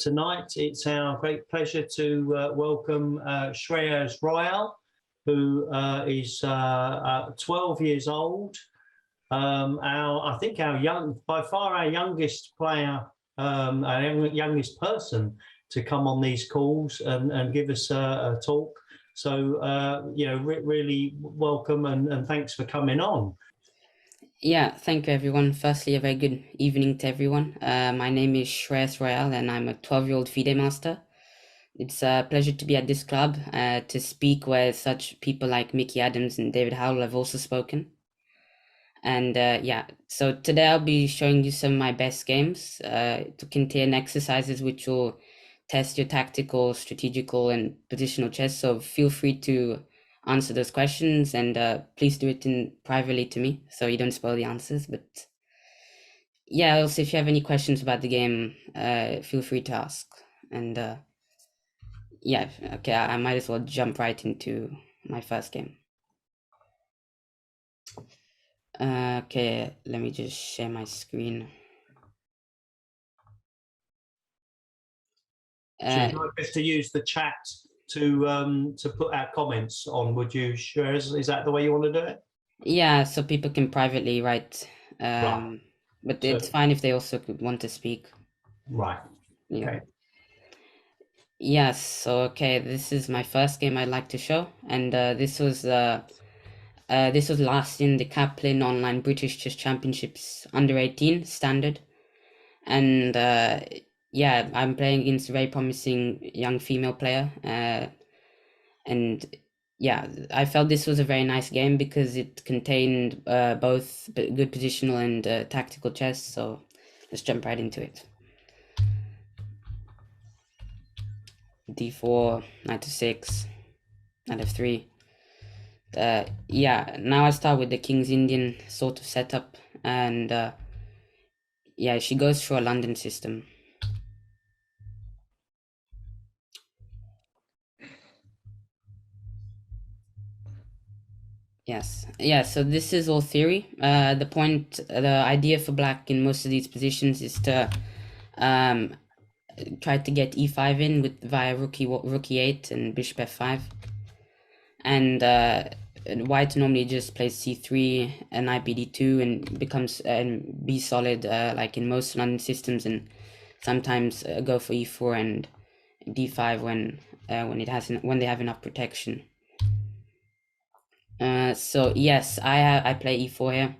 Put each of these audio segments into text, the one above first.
tonight. It's our great pleasure to welcome Shreyas, who is 12 years old. I think by far our youngest player, our youngest person to come on these calls and give us a talk. So, really welcome and thanks for coming on. Yeah, thank you, everyone. Firstly, a very good evening to everyone. My name is Shreyas and I'm a 12-year-old FIDE master. It's a pleasure to be at this club, to speak where such people like Mickey Adams and David Howell have also spoken. And so today I'll be showing you some of my best games to contain exercises which will test your tactical, strategical, and positional chess. So feel free to answer those questions, and please do it privately to me so you don't spoil the answers. But yeah, also if you have any questions about the game, feel free to ask. And yeah, okay, I might as well jump right into my first game. Okay, let me just share my screen. Would you like us to use the chat to put our comments on? Would you, Shreyas? Is that the way you want to do it? Yeah, so people can privately write, Right. but it's fine if they also want to speak. Right. Yeah. Okay. Yes. So okay, this is my first game I'd like to show, and this was last in the Kaplan Online British Chess Championships under 18 standard, and yeah, I'm playing against a very promising young female player, and yeah, I felt this was a very nice game because it contained both good positional and tactical chess. So let's jump right into it. D4, knight to 6, knight f3. Yeah, now I start with the King's Indian sort of setup, and yeah, she goes for a London system. Yes, yeah, so this is all theory. The idea for black in most of these positions is to try to get e5 in via rook e8 and bishop f5. And white normally just plays c3 and knight bd2 and becomes be solid like in most London systems, and sometimes go for e4 and d5 when they have enough protection. So yes, I play e4 here,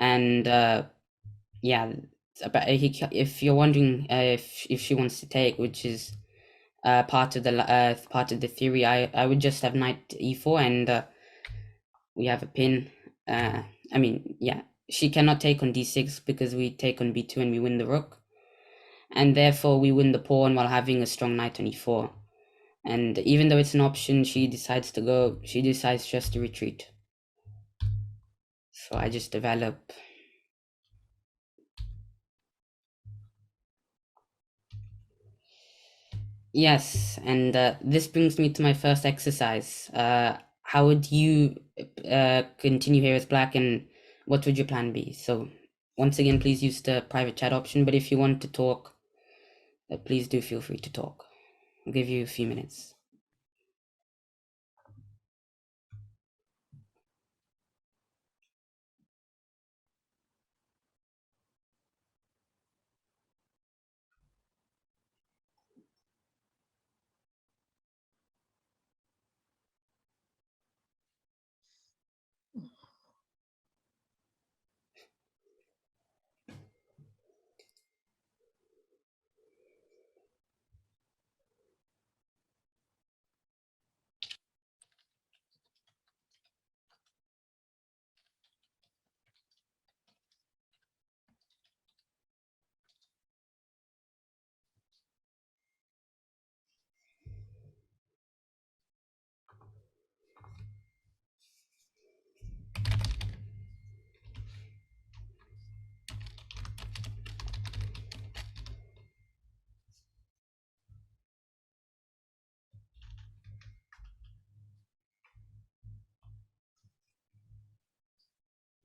and yeah, if you're wondering if she wants to take, which is part of the theory, I would just have knight e4, and we have a pin. I mean, yeah, she cannot take on d6 because we take on b2 and we win the rook, and therefore we win the pawn while having a strong knight on e4. And even though it's an option, she decides just to retreat. So I just develop. Yes, and this brings me to my first exercise. How would you continue here as black, and what would your plan be? So once again, please use the private chat option, but if you want to talk, please do feel free to talk. I'll give you a few minutes.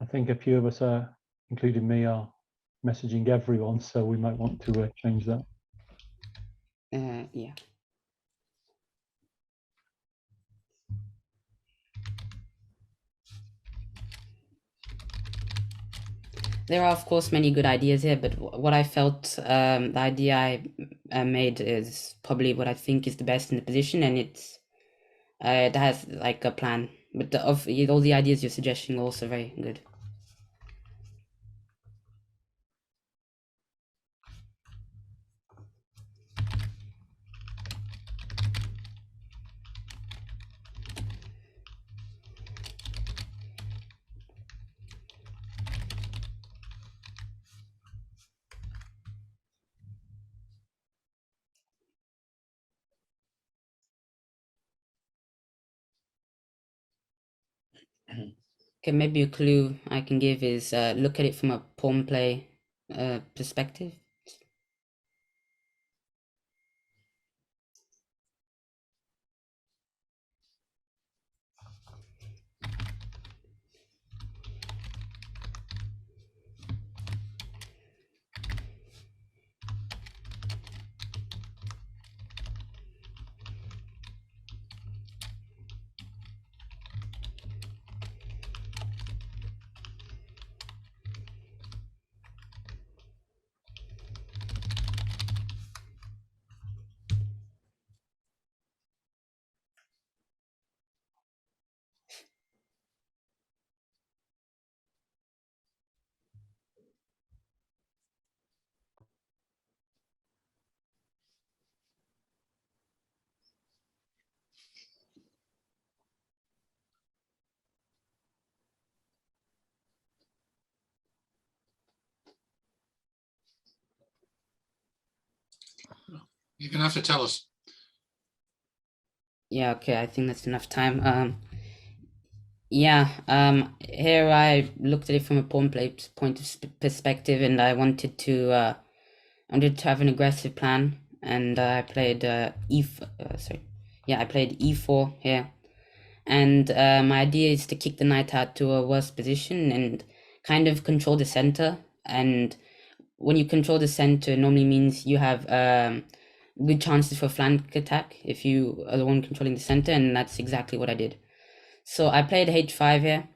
I think a few of us including me, are messaging everyone, so we might want to change that. Yeah. There are, of course, many good ideas here, but what I felt, the idea I made is probably what I think is the best in the position, and it has like a plan. But all the ideas you're suggesting are also very good. Okay, maybe a clue I can give is look at it from a pawn play perspective. You're gonna have to tell us. Yeah, okay, I think that's enough time. Yeah, here I looked at it from a pawn play point of perspective, and I wanted to have an aggressive plan, and I played I played e4 here, and my idea is to kick the knight out to a worse position and kind of control the center. And when you control the center, it normally means you have good chances for flank attack if you are the one controlling the center, and that's exactly what I did. So I played h5 here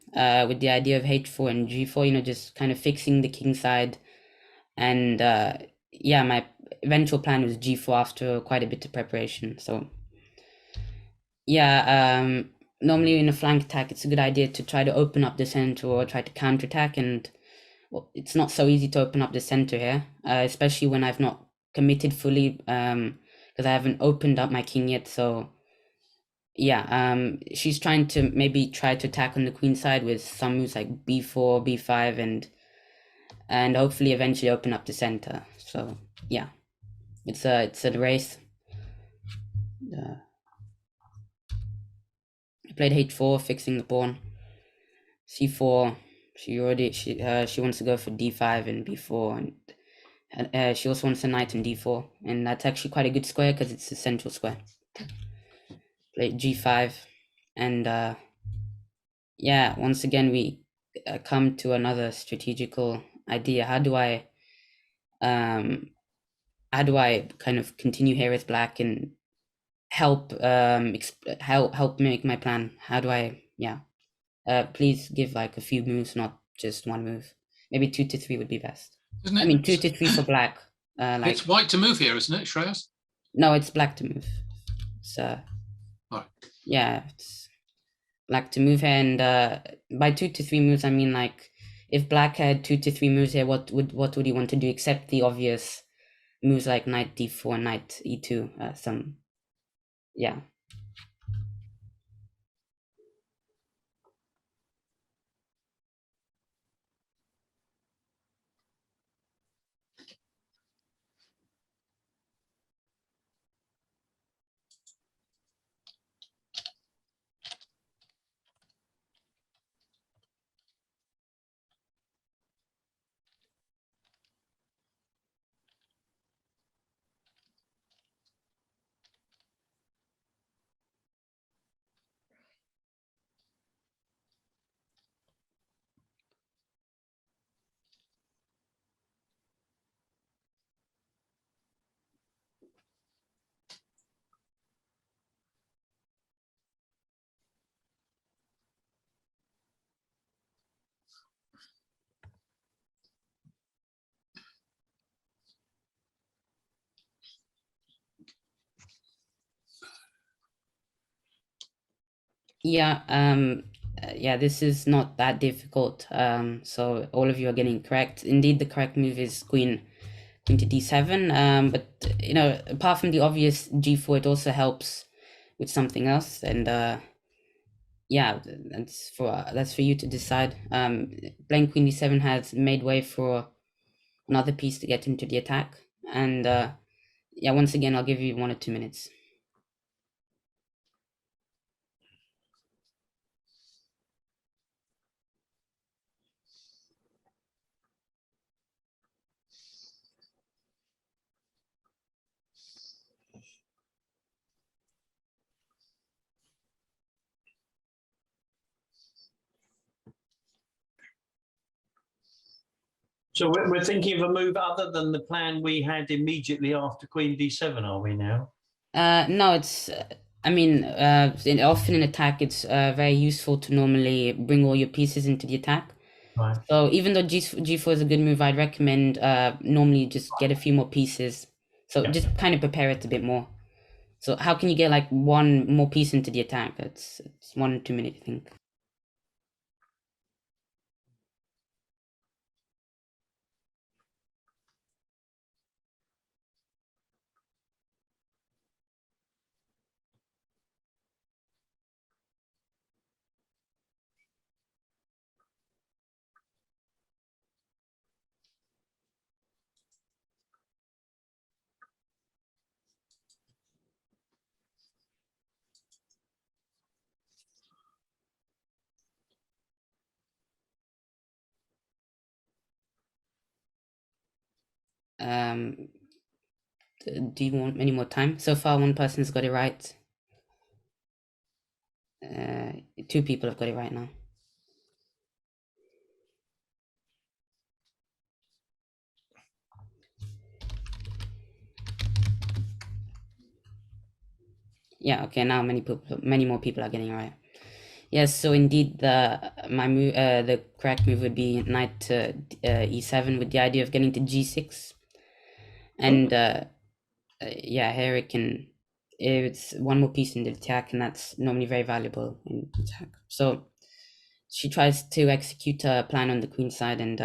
with the idea of h4 and g4, just kind of fixing the king side. And yeah, my eventual plan was g4 after quite a bit of preparation. So yeah, normally in a flank attack, it's a good idea to try to open up the center or try to counterattack. And well, it's not so easy to open up the center here, especially when I've not committed fully because I haven't opened up my king yet. So yeah, she's trying to maybe try to attack on the queen side with some moves like b4, b5, and hopefully eventually open up the center. So yeah, it's a race. I played h4, fixing the pawn. c4. She wants to go for d5 and b4, and she also wants a knight in d4, and that's actually quite a good square because it's a central square. Played g5, and yeah, once again we come to another strategical idea. How do I kind of continue here as black and help make my plan? How do I please give like a few moves, not just one move. Maybe 2 to 3 would be best. Isn't it? I mean 2 to 3 for black. It's white to move here, isn't it, Shreyas? No, it's black to move. So All right. yeah, it's black to move here, and by 2 to 3 moves I mean like if black had 2 to 3 moves here, what would he want to do except the obvious moves like knight d4, knight e2, yeah. Yeah, this is not that difficult. So all of you are getting correct. Indeed, the correct move is queen to d7. But you know, apart from the obvious g4, it also helps with something else. And yeah, that's for you to decide. Playing queen d7 has made way for another piece to get into the attack. And yeah, once again, I'll give you 1 or 2 minutes. So we're thinking of a move other than the plan we had immediately after queen d7, are we now? No, it's. I mean, often in attack, it's very useful to normally bring all your pieces into the attack. Right. So even though g4 is a good move, I'd recommend normally just get a few more pieces. So Yeah. just kind of prepare it a bit more. So how can you get like 1 more piece into the attack? It's 1 or 2 minutes, I think. Um, do you want any more time? So far, 1 person's got it right. 2 people have got it right now. Yeah, okay, now many more people are getting it right. Yes, so indeed the correct move would be knight to e7 with the idea of getting to g6. And yeah, here it's 1 more piece in the attack, and that's normally very valuable in attack. So she tries to execute a plan on the queen side, and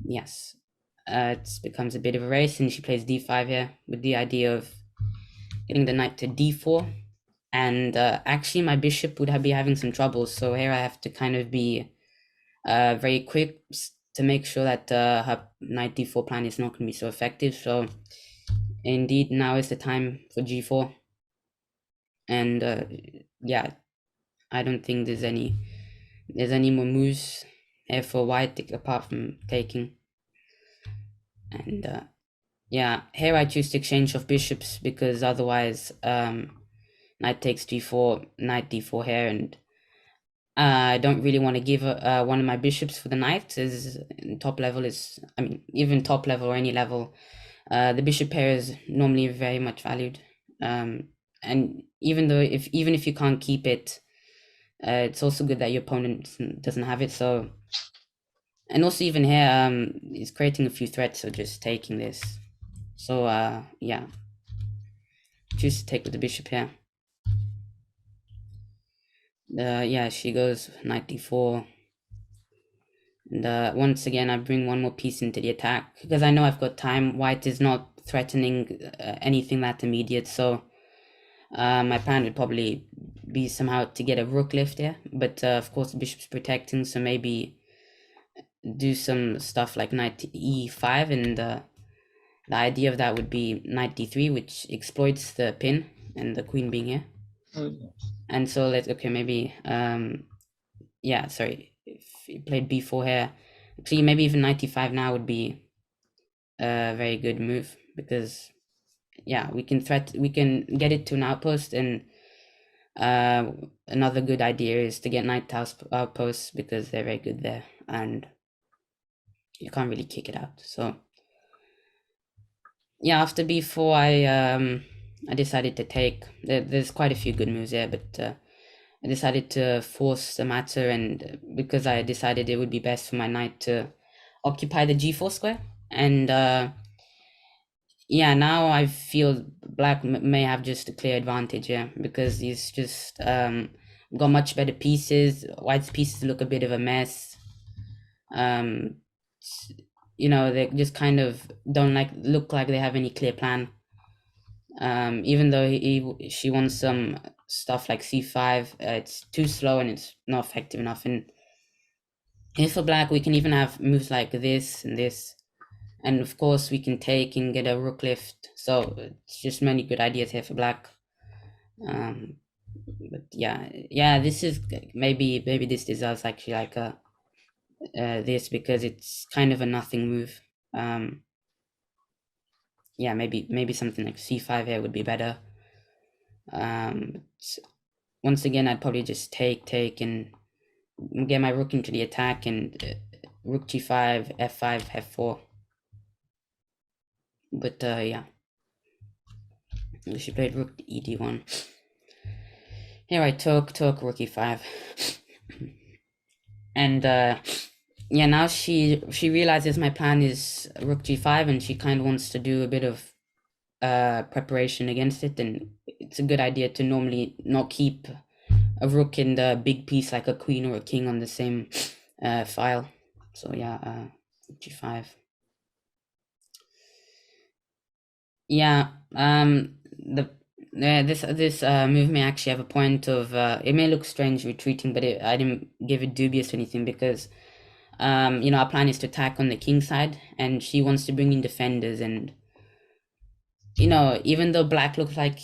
yes, it becomes a bit of a race, and she plays d5 here with the idea of getting the knight to d4. And actually my bishop would be having some trouble, so here I have to kind of be very quick to make sure that her knight d4 plan is not going to be so effective. So indeed, now is the time for g4. And yeah, I don't think there's any more moves here for white apart from taking. And yeah, here I choose to exchange of bishops because otherwise knight takes g4, knight d4 here, and I don't really want to give 1 of my bishops for the knight. Is top level is, I mean, even top level or any level, the bishop pair is normally very much valued. And even if you can't keep it, it's also good that your opponent doesn't have it. So, and also even here, he's creating a few threats, so just taking this. So yeah, choose to take with the bishop here. Yeah, she goes knight d4. And once again, I bring 1 more piece into the attack because I know I've got time. White is not threatening anything that immediate, so my plan would probably be somehow to get a rook lift here. But of course, the bishop's protecting, so maybe do some stuff like knight e5, and the idea of that would be knight d3, which exploits the pin and the queen being here. And so maybe yeah, sorry, if you played b4 here, actually maybe even knight e5 now would be a very good move, because yeah, we can get it to an outpost. And another good idea is to get knight to outposts because they're very good there and you can't really kick it out. So yeah, after b4 I decided to take. There's quite a few good moves there, but I decided to force the matter, and because I decided it would be best for my knight to occupy the g4 square. And yeah, now I feel black may have just a clear advantage here, because he's just got much better pieces. White's pieces look a bit of a mess. You know, they just kind of don't look like they have any clear plan. Even though she wants some stuff like c5, it's too slow and it's not effective enough. And here for black, we can even have moves like this and this. And of course, we can take and get a rook lift. So it's just many good ideas here for black. But yeah, this is maybe this deserves actually like a this, because it's kind of a nothing move. Yeah, maybe something like c5 here would be better. Once again, I'd probably just take and get my rook into the attack, and rook g5, f5, f4. But yeah, she played rook ed1. Here I took rook e5. And yeah, now she realizes my plan is rook g5, and she kind of wants to do a bit of preparation against it. And it's a good idea to normally not keep a rook in the big piece like a queen or a king on the same file. So yeah, g5. Yeah, this move may actually have a point of it may look strange retreating, but I didn't give it dubious or anything, because you know, our plan is to attack on the king side, and she wants to bring in defenders. And you know, even though black looks like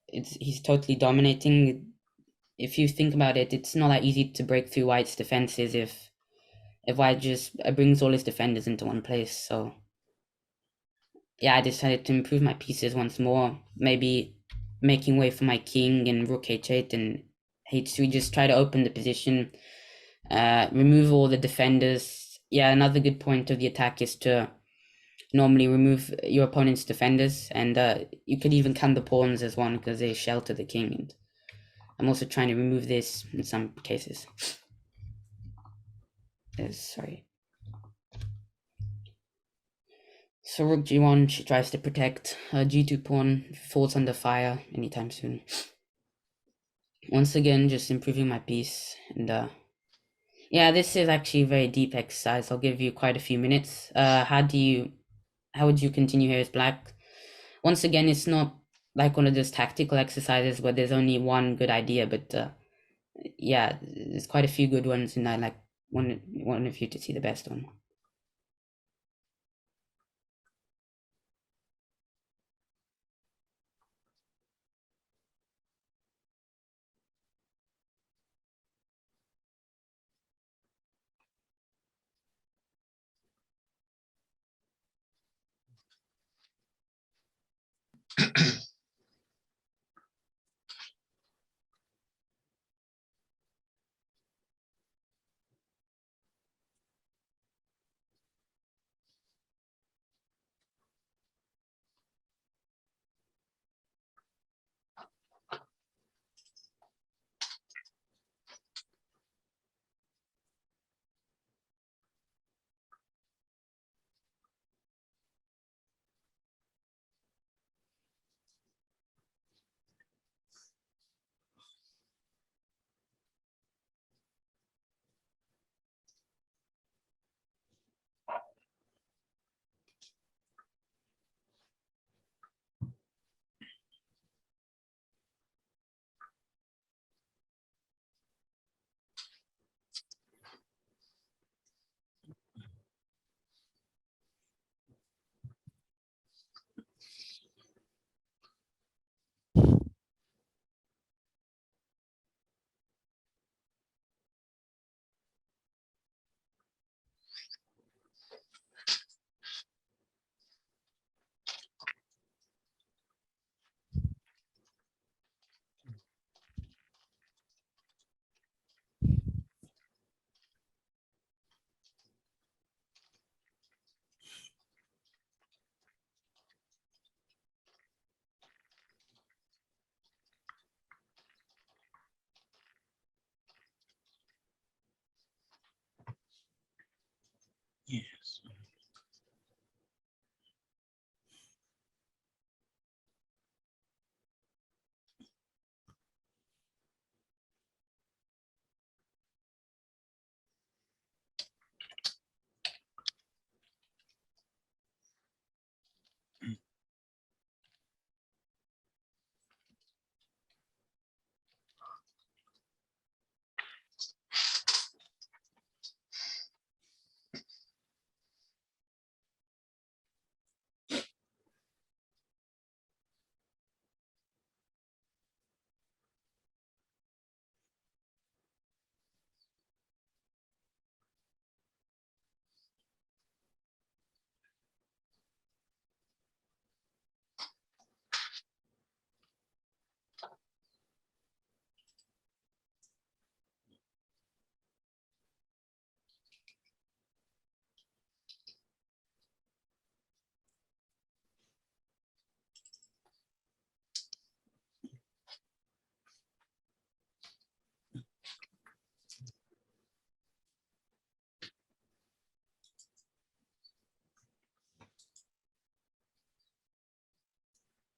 he's totally dominating, if you think about it, it's not that easy to break through white's defenses if white just brings all his defenders into one place. So yeah, I decided to improve my pieces once more, maybe making way for my king and rook h8 and h3, just try to open the position, remove all the defenders. Yeah, another good point of the attack is to normally remove your opponent's defenders, and you could even can the pawns as one, because they shelter the king. And I'm also trying to remove this in some cases. Sorry. So rook g1, she tries to protect her g2 pawn, falls under fire anytime soon. Once again, just improving my piece. And yeah, this is actually a very deep exercise. I'll give you quite a few minutes. How would you continue here as black? Once again, it's not like one of those tactical exercises where there's only one good idea, but yeah, there's quite a few good ones, and I like one of you to see the best one.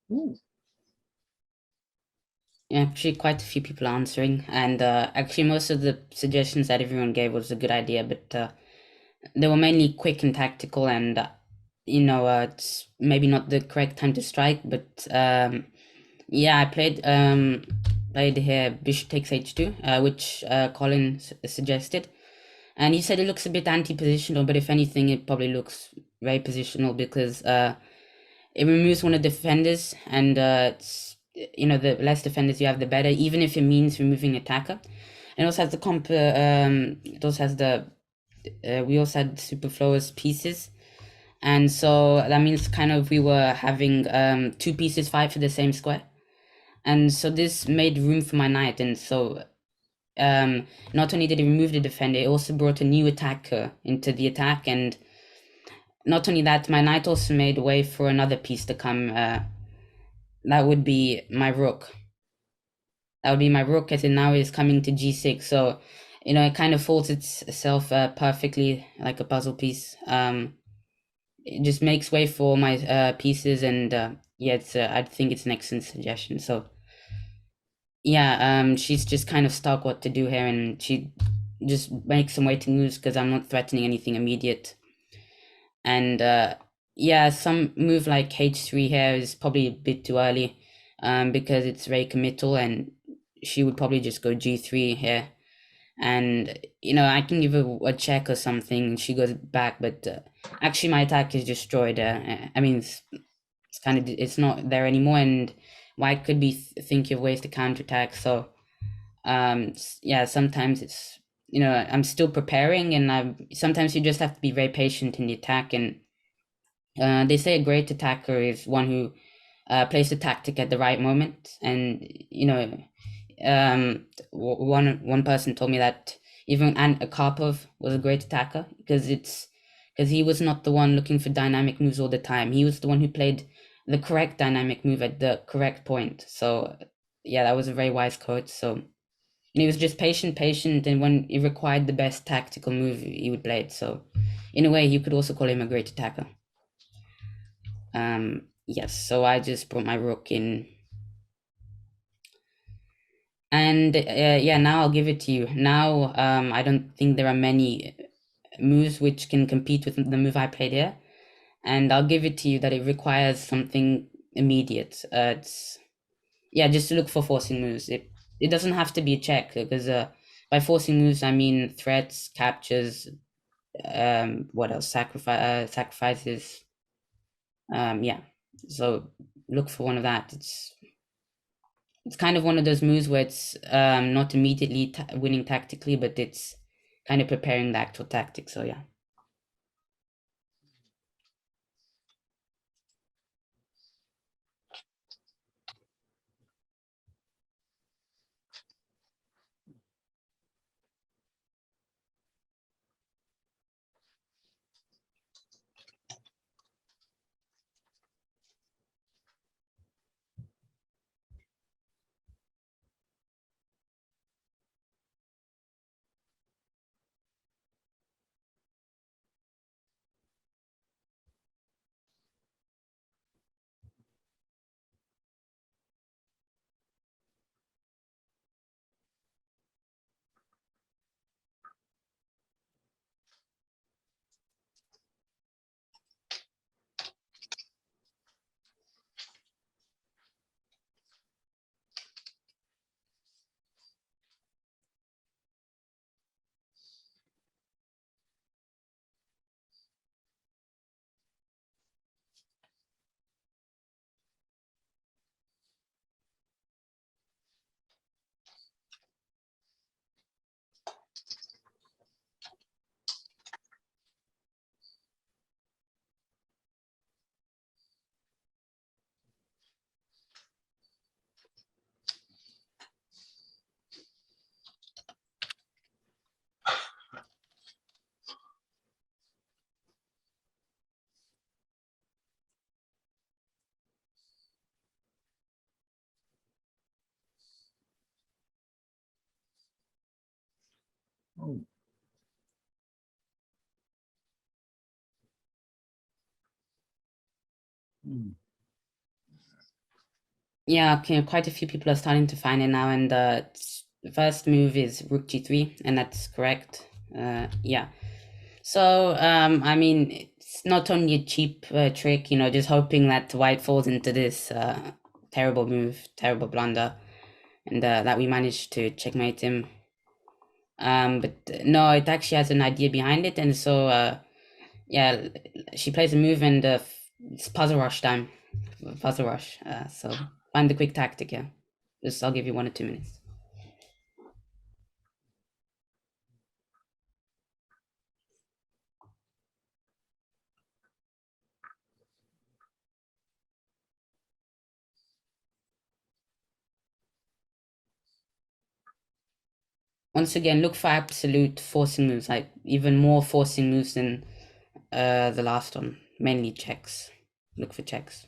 Yeah, actually, quite a few people answering, and actually, most of the suggestions that everyone gave was a good idea, but they were mainly quick and tactical, and it's maybe not the correct time to strike, but yeah, I played here bishop takes h2, which Colin suggested, and he said it looks a bit anti-positional, but if anything, it probably looks very positional because it removes one of the defenders, and it's the less defenders you have, the better, even if it means removing attacker. And it also has the it also has the we also had superfluous pieces, and so that means kind of we were having two pieces fight for the same square, and so this made room for my knight, and so not only did it remove the defender, it also brought a new attacker into the attack, and not only that, my knight also made way for another piece to come. That would be my rook. That would be my rook, as it now is coming to g6. So, it kind of folds itself perfectly like a puzzle piece. It just makes way for my pieces, and yeah, I think it's an excellent suggestion. So, yeah, she's just kind of stuck what to do here, and she just makes some waiting moves because I'm not threatening anything immediate. And yeah, some move like h3 here is probably a bit too early, because it's very committal, and she would probably just go g3 here, and I can give her a check or something, and she goes back, but actually my attack is destroyed. I mean, it's not there anymore, and white could be thinking of ways to counterattack. So yeah, sometimes it's I'm still preparing, and sometimes you just have to be very patient in the attack, and they say a great attacker is one who plays the tactic at the right moment. And one person told me that even Karpov was a great attacker because he was not the one looking for dynamic moves all the time. He was the one who played the correct dynamic move at the correct point. So yeah, that was a very wise quote. So, and he was just patient, and when it required the best tactical move, he would play it. So in a way, you could also call him a great attacker. Yes, so I just brought my rook in, and yeah, now I'll give it to you. Now I don't think there are many moves which can compete with the move I played here, and I'll give it to you that it requires something immediate. It's just to look for forcing moves. It doesn't have to be a check, because by forcing moves I mean threats, captures, what else, sacrifices. Yeah, so look for one of that. It's kind of one of those moves where it's not immediately winning tactically, but it's kind of preparing the actual tactic. So yeah. Oh. Mm. Yeah, okay, quite a few people are starting to find it now, and the first move is rook g3, and that's correct. Yeah. So, I mean, it's not only a cheap trick, you know, just hoping that white falls into this terrible move, terrible blunder, and that we managed to checkmate him. But no, it actually has an idea behind it, and so yeah, she plays a move, and it's puzzle rush time, puzzle rush. So find the quick tactic. Yeah, just I'll give you 1 or 2 minutes. Once again, look for absolute forcing moves, like even more forcing moves than the last one. Mainly checks. Look for checks.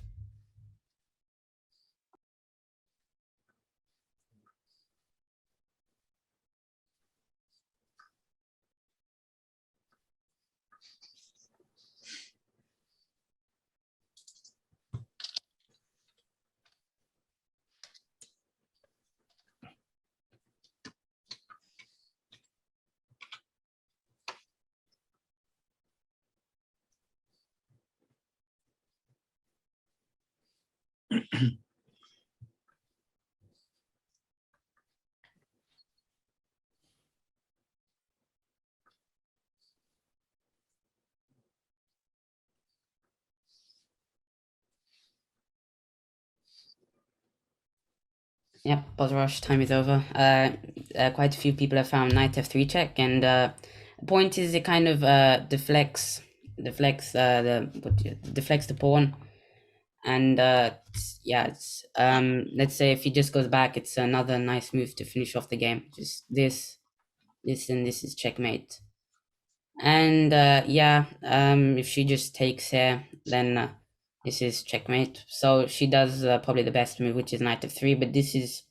Yep, pause rush time is over. Quite a few people have found knight f3 check, and the point is it kind of deflects the pawn, and yeah, it's let's say if he just goes back, it's another nice move to finish off the game. Just this, and this is checkmate. And yeah, if she just takes here, then this is checkmate. So she does probably the best move, which is knight f3, but this is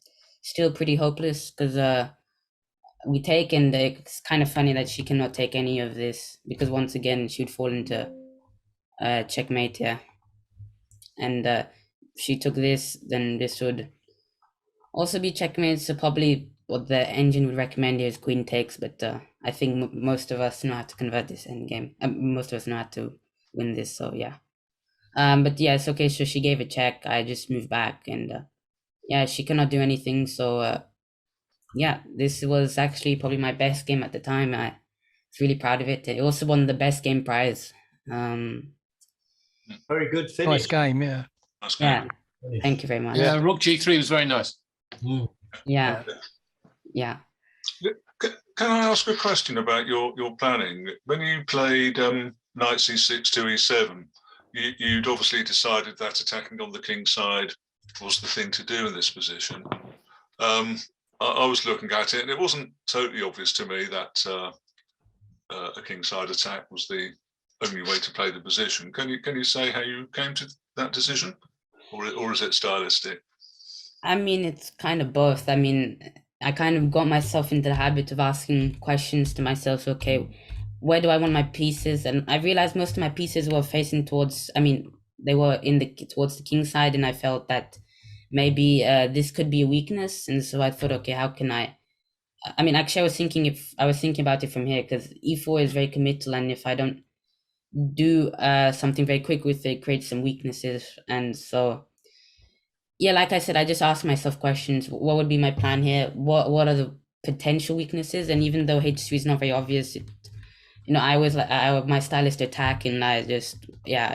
still pretty hopeless because we take, and it's kind of funny that she cannot take any of this, because once again she would fall into checkmate here. And if she took this, then this would also be checkmate. So probably what the engine would recommend here is queen takes, but I think most of us know how to convert this endgame. Most of us know how to win this, so yeah. But yeah, it's okay. So she gave a check. I just moved back, and yeah, she cannot do anything. So yeah, this was actually probably my best game at the time. I was really proud of it. It also won the best game prize. Very good finish. Nice game, yeah. Nice game. Yeah, thank you very much. Yeah, rook g3 was very nice. Mm. Yeah, yeah. Can I ask a question about your planning? When you played knight c6 to e7, you'd obviously decided that attacking on the king side was the thing to do in this position. I was looking at it, and it wasn't totally obvious to me that a king side attack was the only way to play the position. Can you say how you came to that decision, or is it stylistic? I mean, it's kind of both. I mean, I kind of got myself into the habit of asking questions to myself. Okay, where do I want my pieces? And I realized most of my pieces were facing towards. I mean, they were towards the king side, and I felt that maybe this could be a weakness. And so I thought, okay, how can I? I mean, actually, I was thinking about it from here, because e4 is very committal, and if I don't do something very quick with it, creates some weaknesses. And so yeah, like I said, I just asked myself questions. What would be my plan here? What are the potential weaknesses? And even though h3 is not very obvious, I was like, my style is to attack, and I just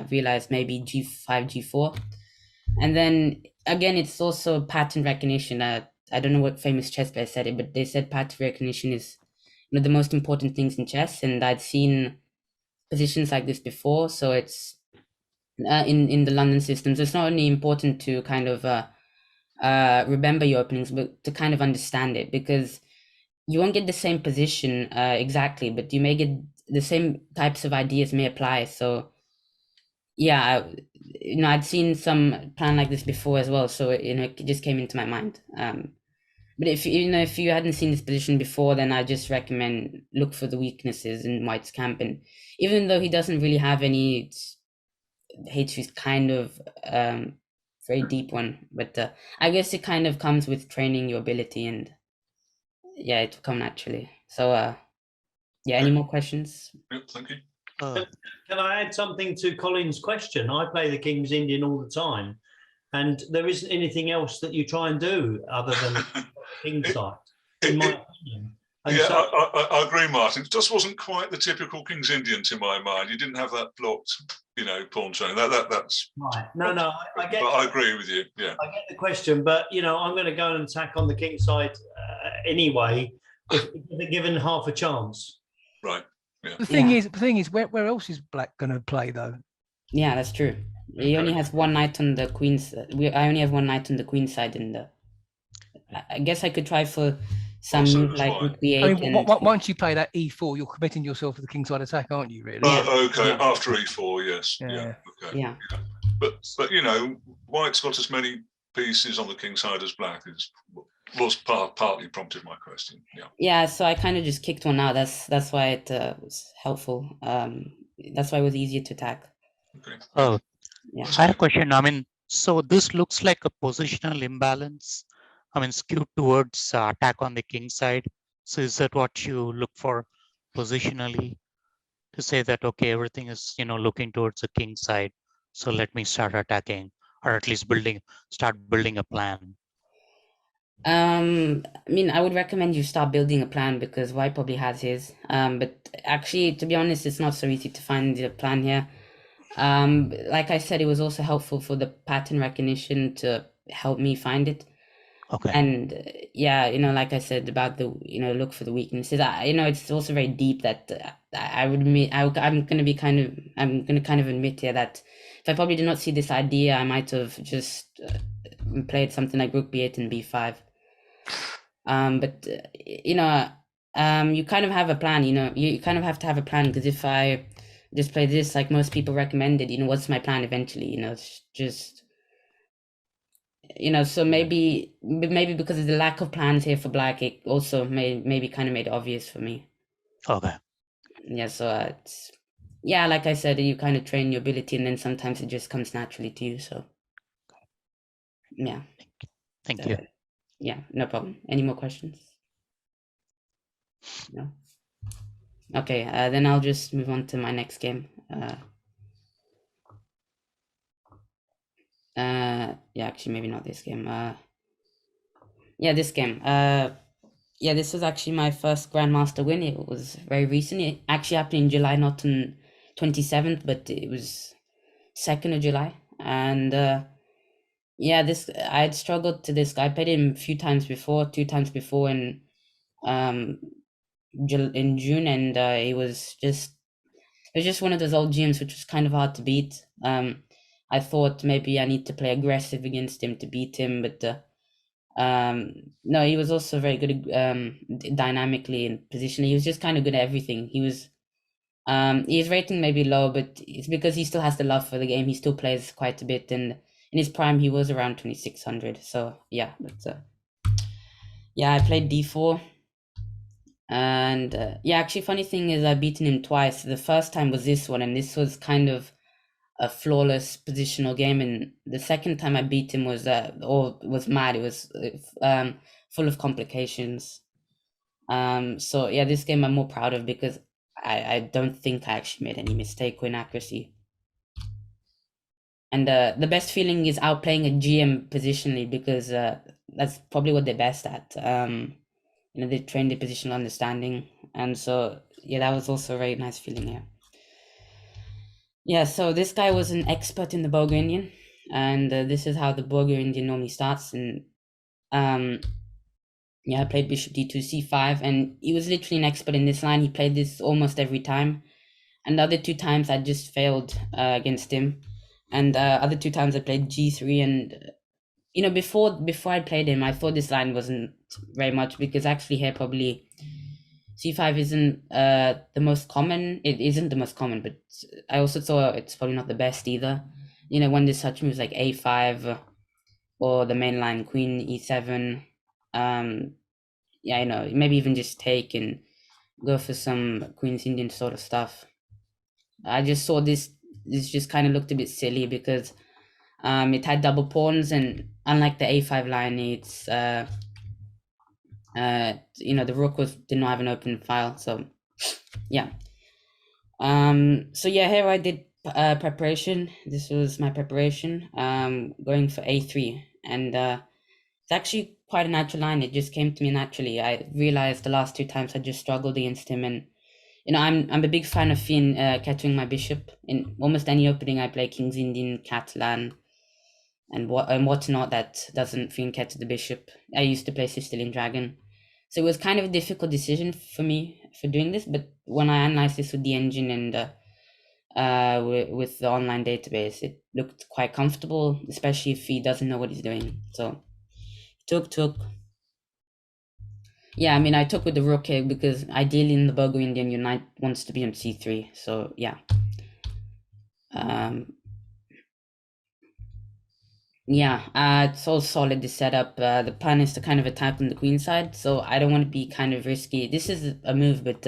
realized maybe g5, g4, and then again, it's also pattern recognition. I don't know what famous chess player said it, but they said pattern recognition is the most important things in chess, and I'd seen positions like this before, so it's in the London systems. It's not only important to kind of remember your openings, but to kind of understand it, because you won't get the same position exactly, but you may get the same types of ideas may apply. So yeah, I'd seen some plan like this before as well, so it just came into my mind. But if you hadn't seen this position before, then I just recommend look for the weaknesses in White's camp. And even though he doesn't really have any, h3 is kind of very deep one. But I guess it kind of comes with training your ability, and yeah, it will come naturally. So yeah, any more questions? Yep, thank you. Can I add something to Colin's question? I play the King's Indian all the time, and there isn't anything else that you try and do other than King side, in my opinion. And Yeah, so, I agree, Martin. It just wasn't quite the typical King's Indian to my mind. You didn't have that blocked, pawn training. That's right. No, I get. But I agree with you. Yeah. I get the question, but I'm going to go and attack on the King side anyway if they're given half a chance. Right. Yeah. The thing is, where else is Black going to play though? Yeah, that's true. He only has one knight on the queen's. I only have one knight on the queen side, and I guess I could try for some Also, move like rook b8. I mean, once you play that e4, you're committing yourself to the kingside attack, aren't you? Really? Okay. Yeah. After e4, yes. Yeah. Okay. Yeah. But White's got as many pieces on the king side as Black was partly prompted my question. Yeah. Yeah, so I kind of just kicked one out. That's why it was helpful. That's why it was easier to attack. Okay. Oh, Yeah. I had a question. I mean, so this looks like a positional imbalance. I mean, skewed towards attack on the king side. So is that what you look for positionally to say that, okay, everything is, looking towards the king side. So let me start attacking, or at least start building a plan. I mean, I would recommend you start building a plan because White probably has his. But actually, to be honest, it's not so easy to find the plan here. Like I said, it was also helpful for the pattern recognition to help me find it. Okay. And yeah, like I said about the, look for the weaknesses. It's also very deep that I would admit, I'm going to kind of admit here that if I probably did not see this idea, I might have just played something like rook b8 and b5. But you kind of have a plan. You kind of have to have a plan, because if I just play this like most people recommended, what's my plan eventually? It's just. So maybe because of the lack of plans here for Black, it also maybe kind of made it obvious for me. Okay. Yeah, so it's, yeah, like I said, you kind of train your ability, and then sometimes it just comes naturally to you. So yeah. Thank you. Yeah, no problem. Any more questions? No. Okay, then I'll just move on to my next game. Yeah, actually, maybe not this game. Yeah, this game. Yeah, this was actually my first Grandmaster win. It was very recent. It actually happened in July, not on 27th, but it was 2nd of July. And yeah, I had struggled to this guy. I played him a few times before, 2 times before in June, and it was just one of those old GMs which was kind of hard to beat. I thought maybe I need to play aggressive against him to beat him, but no, he was also very good dynamically and positionally. He was just kind of good at everything. His rating may be low, but it's because he still has the love for the game. He still plays quite a bit, and in his prime he was around 2600. So yeah, but yeah, I played d4, and yeah, actually, funny thing is I've beaten him twice. The first time was this one, and this was kind of a flawless positional game, and the second time I beat him was mad. It was full of complications. So yeah, this game I'm more proud of because I don't think I actually made any mistake or inaccuracy. And the best feeling is outplaying a GM positionally, because that's probably what they're best at. They train their positional understanding, and so yeah, that was also a very nice feeling here. Yeah, so this guy was an expert in the Boger Indian, and this is how the Boger Indian normally starts. And yeah, I played bishop d2 c5, and he was literally an expert in this line. He played this almost every time, and the other 2 times I just failed against him, and other 2 times I played g3. And before I played him, I thought this line wasn't very much, because actually here probably c5 isn't the most common. It isn't the most common, but I also thought it's probably not the best either. When there's such moves like a5 or the main line queen e7, yeah, maybe even just take and go for some Queen's Indian sort of stuff. I just saw this just kind of looked a bit silly, because It had double pawns, and unlike the a5 line, it's the rook did not have an open file. So yeah. So yeah, here I did preparation. This was my preparation. Going for a3, and it's actually quite a natural line. It just came to me naturally. I realized the last 2 times I just struggled against him, and I'm a big fan of Finn catching my bishop in almost any opening. I play King's Indian, Catalan, and whatnot that doesn't Finn catch the bishop. I used to play Sicilian Dragon, so it was kind of a difficult decision for me for doing this. But when I analyzed this with the engine and with the online database, it looked quite comfortable, especially if he doesn't know what he's doing. So took. Yeah, I mean, I took with the rook here because ideally in the Burgundian, your knight wants to be on c3. So yeah. It's all solid, this setup. The plan is to kind of attack on the queen side, so I don't want to be kind of risky. This is a move, but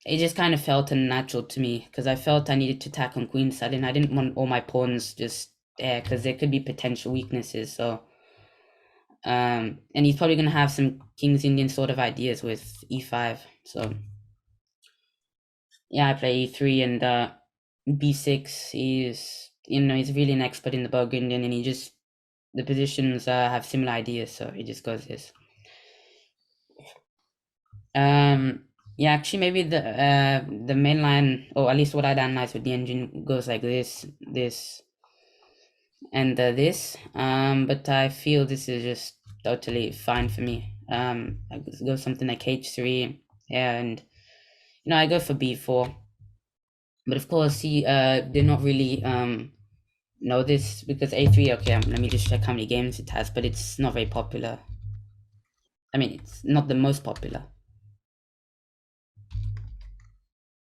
it just kind of felt unnatural to me because I felt I needed to attack on queen side, and I didn't want all my pawns just there because there could be potential weaknesses. So and he's probably gonna have some King's Indian sort of ideas with e5. So yeah, I play e3 and b6. He's really an expert in the Burgundian, and the positions have similar ideas, so he just goes this. Yeah, actually maybe the main line, or at least what I'd analyze with the engine, goes like this, and this. But I feel this is just totally fine for me. I go something like h3, yeah, and I go for b4. But of course he did not really know this because a3. Okay, let me just check how many games it has, but it's not very popular. I mean, it's not the most popular.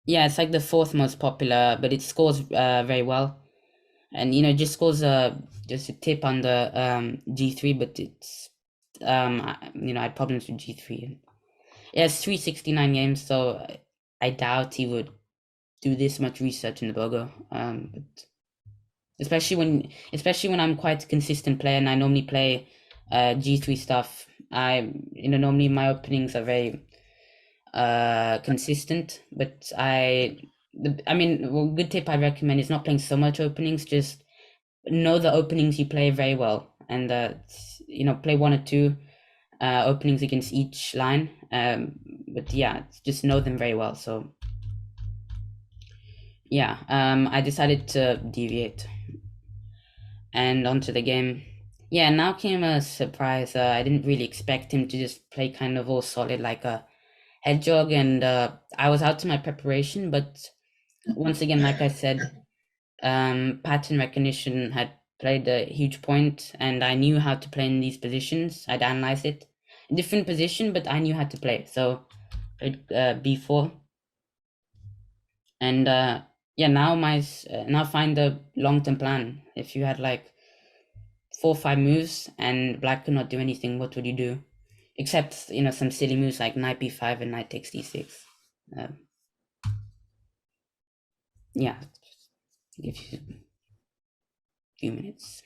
Yeah, it's like the 4th most popular, but it scores very well. And it just scores just a tip on the G3, but it's I had problems with G3. It has 369 games, so I doubt he would do this much research in the BOGO. But especially when I'm quite a consistent player and I normally play G3 stuff. Normally my openings are very consistent, but good tip I recommend is not playing so much openings. Just know the openings you play very well, and play 1 or 2 openings against each line. But yeah, just know them very well. So yeah, I decided to deviate and onto the game. Yeah, now came a surprise. I didn't really expect him to just play kind of all solid like a hedgehog, and I was out to my preparation, but once again, like I said, pattern recognition had played a huge point, and I knew how to play in these positions. I'd analyzed it, a different position, but I knew how to play. So played b4, and now find the long-term plan. If you had like 4 or 5 moves and black could not do anything, what would you do? Except some silly moves like knight b5 and knight takes d6. Yeah, give you a few minutes.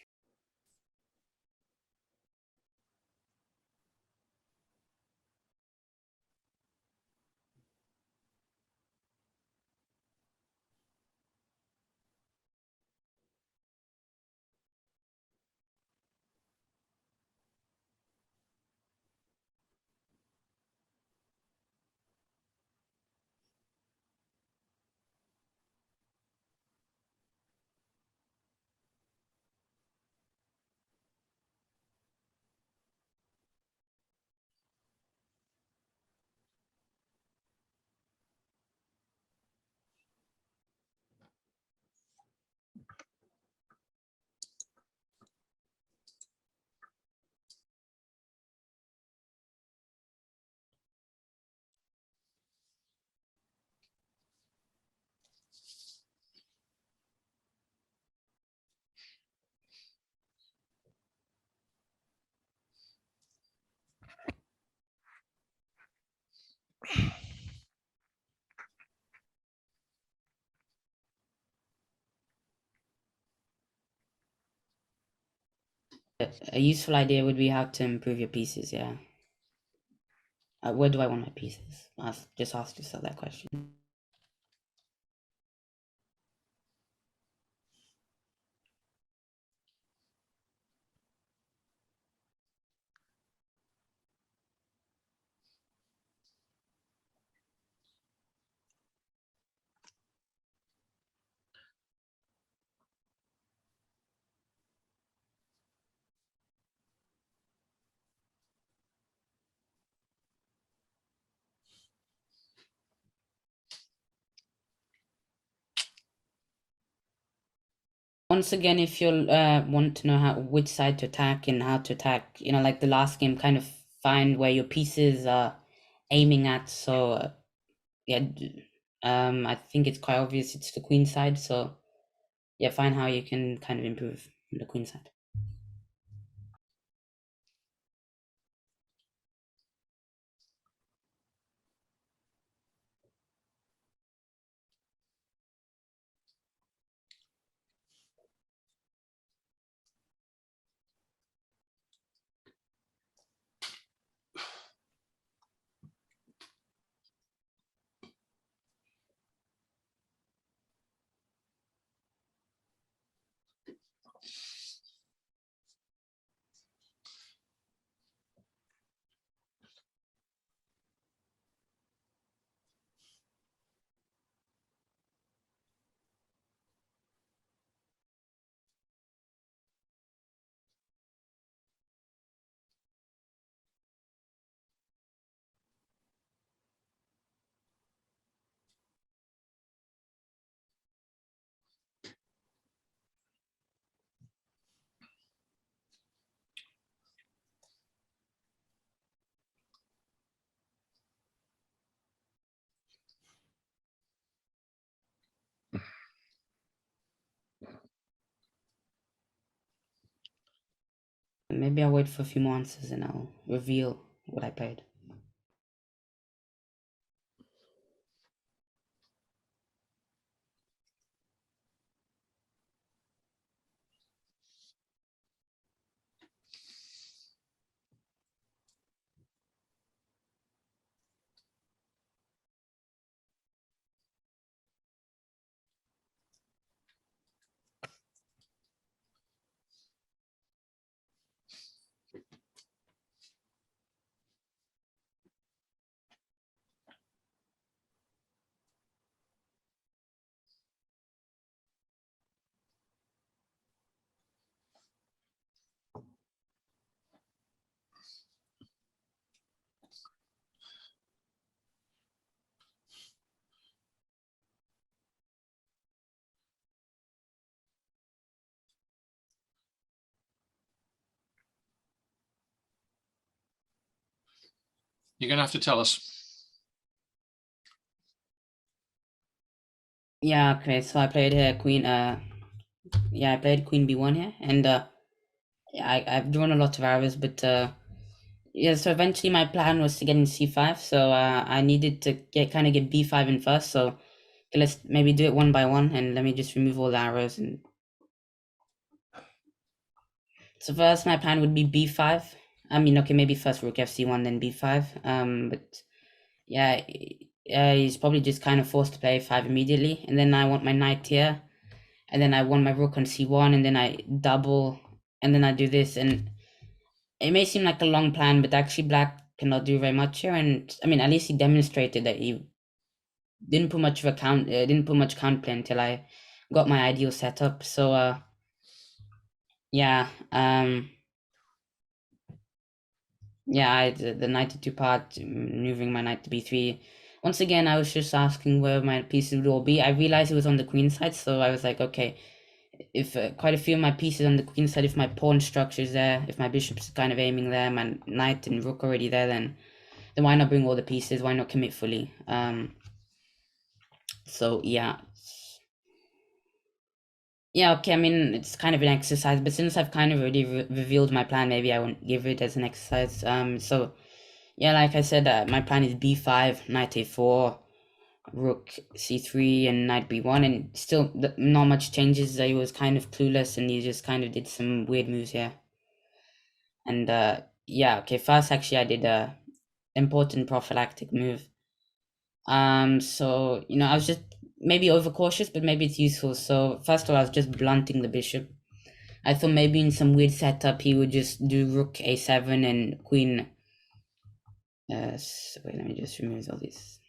A useful idea would be how to improve your pieces. Yeah. Where do I want my pieces? Just ask yourself that question. Once again, if you want to know which side to attack and how to attack, like the last game, kind of find where your pieces are aiming at. So yeah, I think it's quite obvious it's the queen side. So yeah, find how you can kind of improve on the queen side. Maybe I'll wait for a few more answers and I'll reveal what I played. You're going to have to tell us. Yeah, okay, so I played here queen, I played queen b1 here, and I've drawn a lot of arrows, but yeah, so eventually my plan was to get in c5, so I needed to get b5 in first, so okay, let's maybe do it one by one, and let me just remove all the arrows. And so first my plan would be b5. I mean, okay, maybe first rook fc1, then b5, but yeah, he's probably just kind of forced to play a5 immediately, and then I want my knight here, and then I want my rook on c1, and then I double, and then I do this, and it may seem like a long plan, but actually black cannot do very much here, and I mean, at least he demonstrated that he didn't put much counterplay until I got my ideal setup. So yeah, the knight to 2 part, moving my knight to b3. Once again, I was just asking where my pieces would all be. I realized it was on the queen side, so I was like, okay, if quite a few of my pieces on the queen side, if my pawn structure is there, if my bishop's kind of aiming there, my knight and rook already there, then why not bring all the pieces? Why not commit fully? So yeah. Yeah, okay, I mean, it's kind of an exercise, but since I've kind of already revealed my plan, maybe I won't give it as an exercise. So yeah, like I said, my plan is b5, knight a4, rook c3, and knight b1, and still not much changes. I was kind of clueless, and he just kind of did some weird moves here. And yeah, okay, first actually I did a important prophylactic move. So I was just maybe overcautious, but maybe it's useful. So first of all, I was just blunting the bishop. I thought maybe in some weird setup he would just do rook a7 and queen. So wait, let me just remove all these.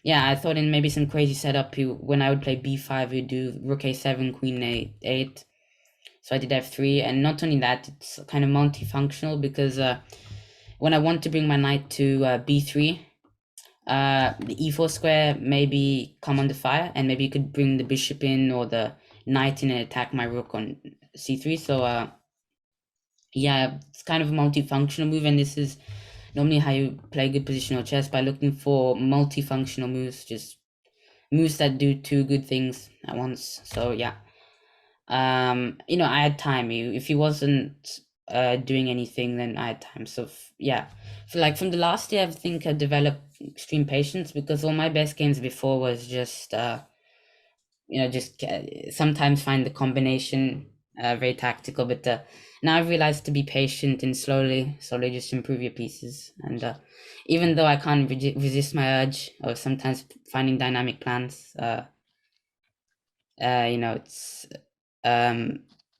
Yeah, I thought in maybe some crazy setup, when I would play b5, he'd do rook a7, queen a8. So I did f3, and not only that, it's kind of multifunctional because when I want to bring my knight to b3, the e4 square maybe come under fire, and maybe you could bring the bishop in or the knight in and attack my rook on c3. So yeah, it's kind of a multifunctional move, and this is normally how you play good positional chess, by looking for multifunctional moves, just moves that do two good things at once. So yeah, I had time. If he wasn't doing anything, then I had time. So yeah, from the last year, I think I developed extreme patience, because all my best games before was just sometimes find the combination very tactical, but now I've realized to be patient and slowly just improve your pieces. And even though I can't resist my urge of sometimes finding dynamic plans, it's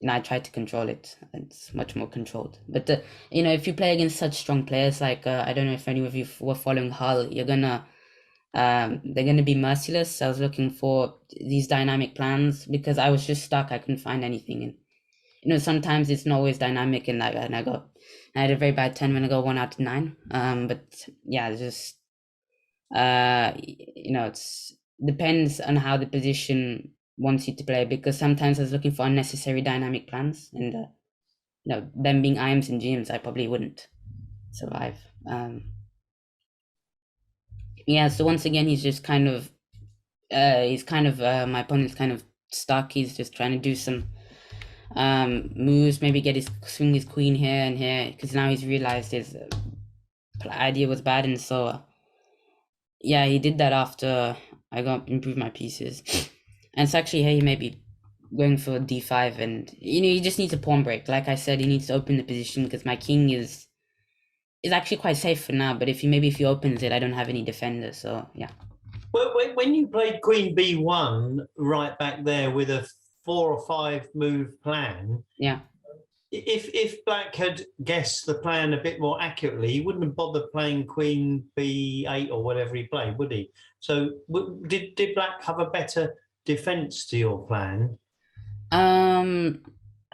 I try to control it. It's much more controlled. But if you play against such strong players, like I don't know if any of you were following Hull, they're gonna be merciless. I was looking for these dynamic plans because I was just stuck. I couldn't find anything, and sometimes it's not always dynamic, and I had a very bad turn when I got 1 out of 9. But yeah, it's just it's depends on how the position wants you to play, because sometimes I was looking for unnecessary dynamic plans, and them being IMs and GMs, I probably wouldn't survive. Yeah, so once again, he's just kind of my opponent's kind of stuck. He's just trying to do some moves, maybe swing his queen here and here, because now he's realized his idea was bad, and so yeah, he did that after I got improved my pieces. And it's actually here he may be going for d5, and he just needs a pawn break. Like I said, he needs to open the position, because my king is actually quite safe for now, but if he opens it, I don't have any defender, so yeah. Well, when you played Queen B1 right back there with a 4 or 5 move plan, yeah, if Black had guessed the plan a bit more accurately, he wouldn't have bothered playing Queen B8 or whatever he played, would he? So did Black have a better defense to your plan?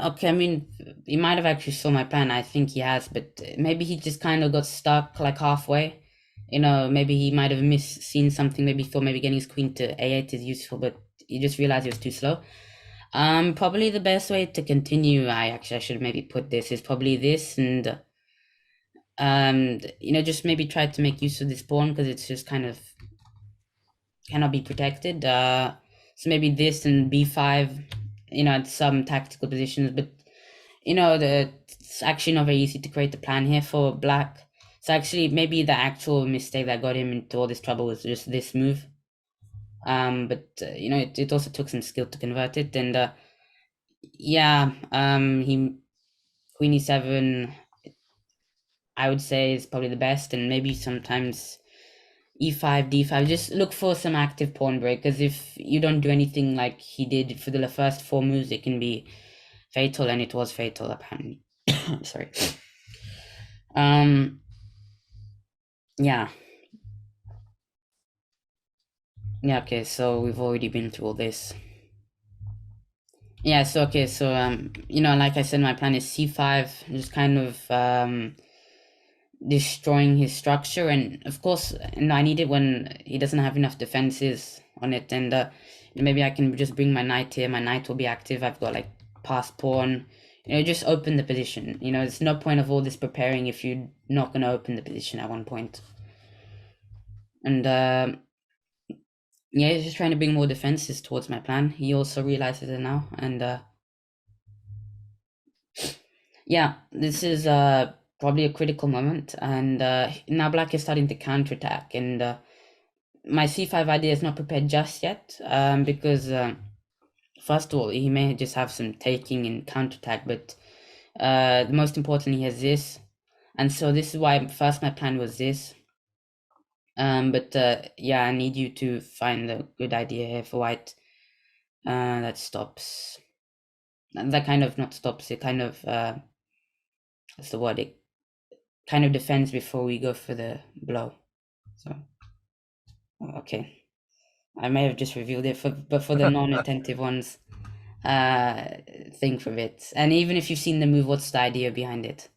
Okay, I mean, he might have actually saw my plan. I think he has, but maybe he just kind of got stuck like halfway. Maybe he might have seen something. Maybe thought maybe getting his queen to a8 is useful, but he just realized it was too slow. Probably the best way to continue, I should maybe put this, is probably this, and just maybe try to make use of this pawn, because it's just kind of cannot be protected. So maybe this and b5, at some tactical positions, but it's actually not very easy to create the plan here for Black. So actually, maybe the actual mistake that got him into all this trouble was just this move. But it also took some skill to convert it, and yeah, he queen e7, I would say, is probably the best, and maybe sometimes e5, d5. Just look for some active pawn break, because if you don't do anything like he did for the first 4 moves, it can be fatal, and it was fatal apparently. Sorry. Yeah. Okay, so we've already been through all this. Yeah, so okay, so like I said, my plan is c5, just kind of destroying his structure, and of course, I need it when he doesn't have enough defenses on it, and maybe I can just bring my knight here. My knight will be active. I've got like passed pawn. Just open the position. There's no point of all this preparing if you're not going to open the position at one point. And yeah, he's just trying to bring more defenses towards my plan. He also realizes it now, and yeah, this is probably a critical moment, and now Black is starting to counterattack, and my c5 idea is not prepared just yet, because first of all, he may just have some taking and counterattack, but Most importantly, he has this, and so this is why first my plan was this. But yeah, I need you to find a good idea here for white that stops. That kind of not stops. It kind of what's the word? It kind of defends before we go for the blow. So okay, I may have just revealed it, but for the non-attentive ones, think for it. And even if you've seen the move, what's the idea behind it?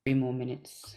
3 more minutes.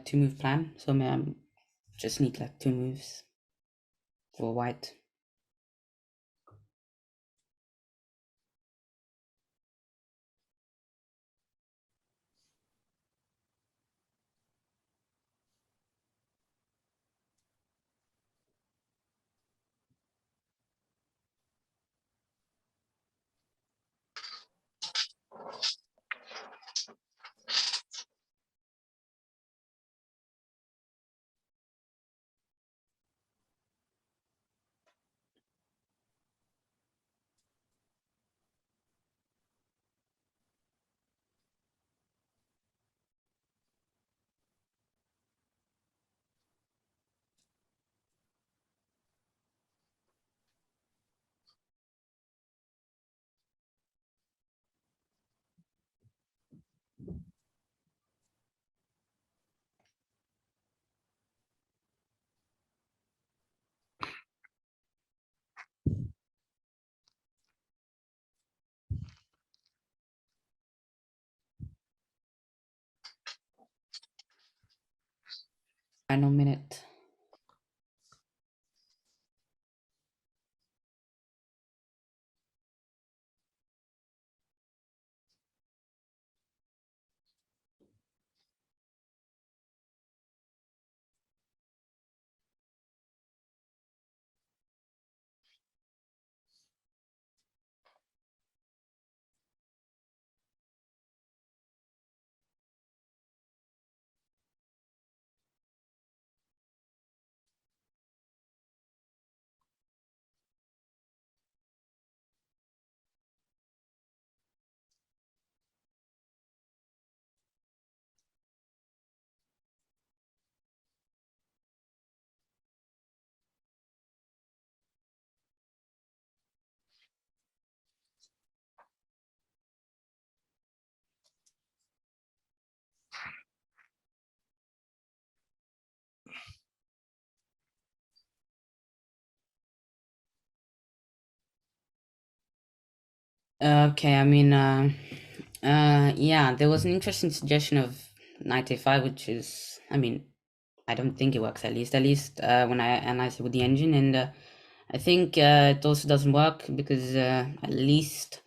Two move plan. So may I just need like 2 moves for white. Final minute. Okay, I mean, yeah, there was an interesting suggestion of knight a5, which is, I mean, I don't think it works, at least when I analyze it with the engine, and I think it also doesn't work because at least,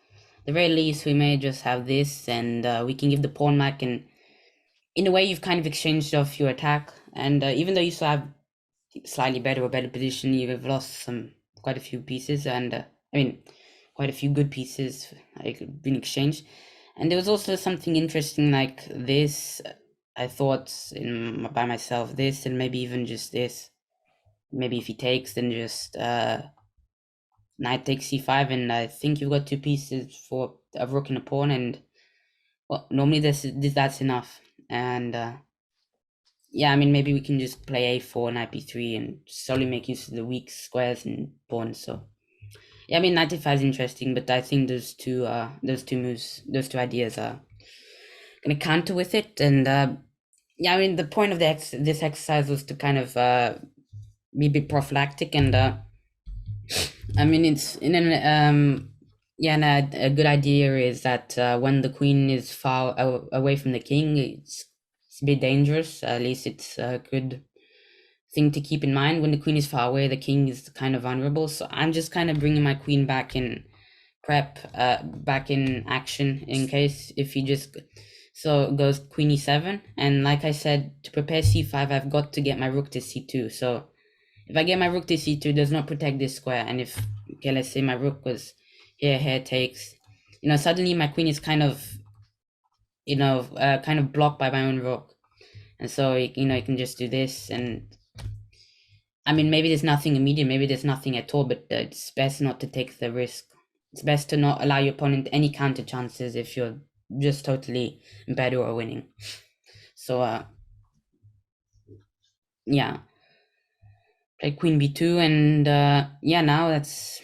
the very least, we may just have this, and we can give the pawn back, and in a way, you've kind of exchanged off your attack, and even though you still have slightly better or better position, you've lost quite a few pieces, and I mean, quite a few good pieces like been exchanged. And there was also something interesting like this. I thought by myself, this, and maybe even just this. Maybe if he takes, then just knight takes c5, and I think you've got two pieces for a rook and a pawn, and well, normally that's enough. And yeah, I mean, maybe we can just play a4 knight b3 and slowly make use of the weak squares and pawns. So yeah, I mean, knight a5 is interesting, but I think those two moves, those two ideas are gonna counter with it. And yeah, I mean, the point of this exercise was to kind of be a bit prophylactic, and I mean, it's in an yeah, and a good idea is that when the queen is far away from the king, it's a bit dangerous. At least it's a good thing to keep in mind. When the queen is far away, the king is kind of vulnerable. So I'm just kind of bringing my queen back in prep, back in action in case if he just so it goes queen e7, and like I said, to prepare c5, I've got to get my rook to c2. So if I get my rook to c2, it does not protect this square. And if, okay, let's say my rook was here takes, suddenly my queen is kind of, kind of blocked by my own rook. And so, you can just do this. And I mean, maybe there's nothing immediate, maybe there's nothing at all, but it's best not to take the risk. It's best to not allow your opponent any counter chances if you're just totally better or winning. So, yeah. Play queen b2, and yeah, now that's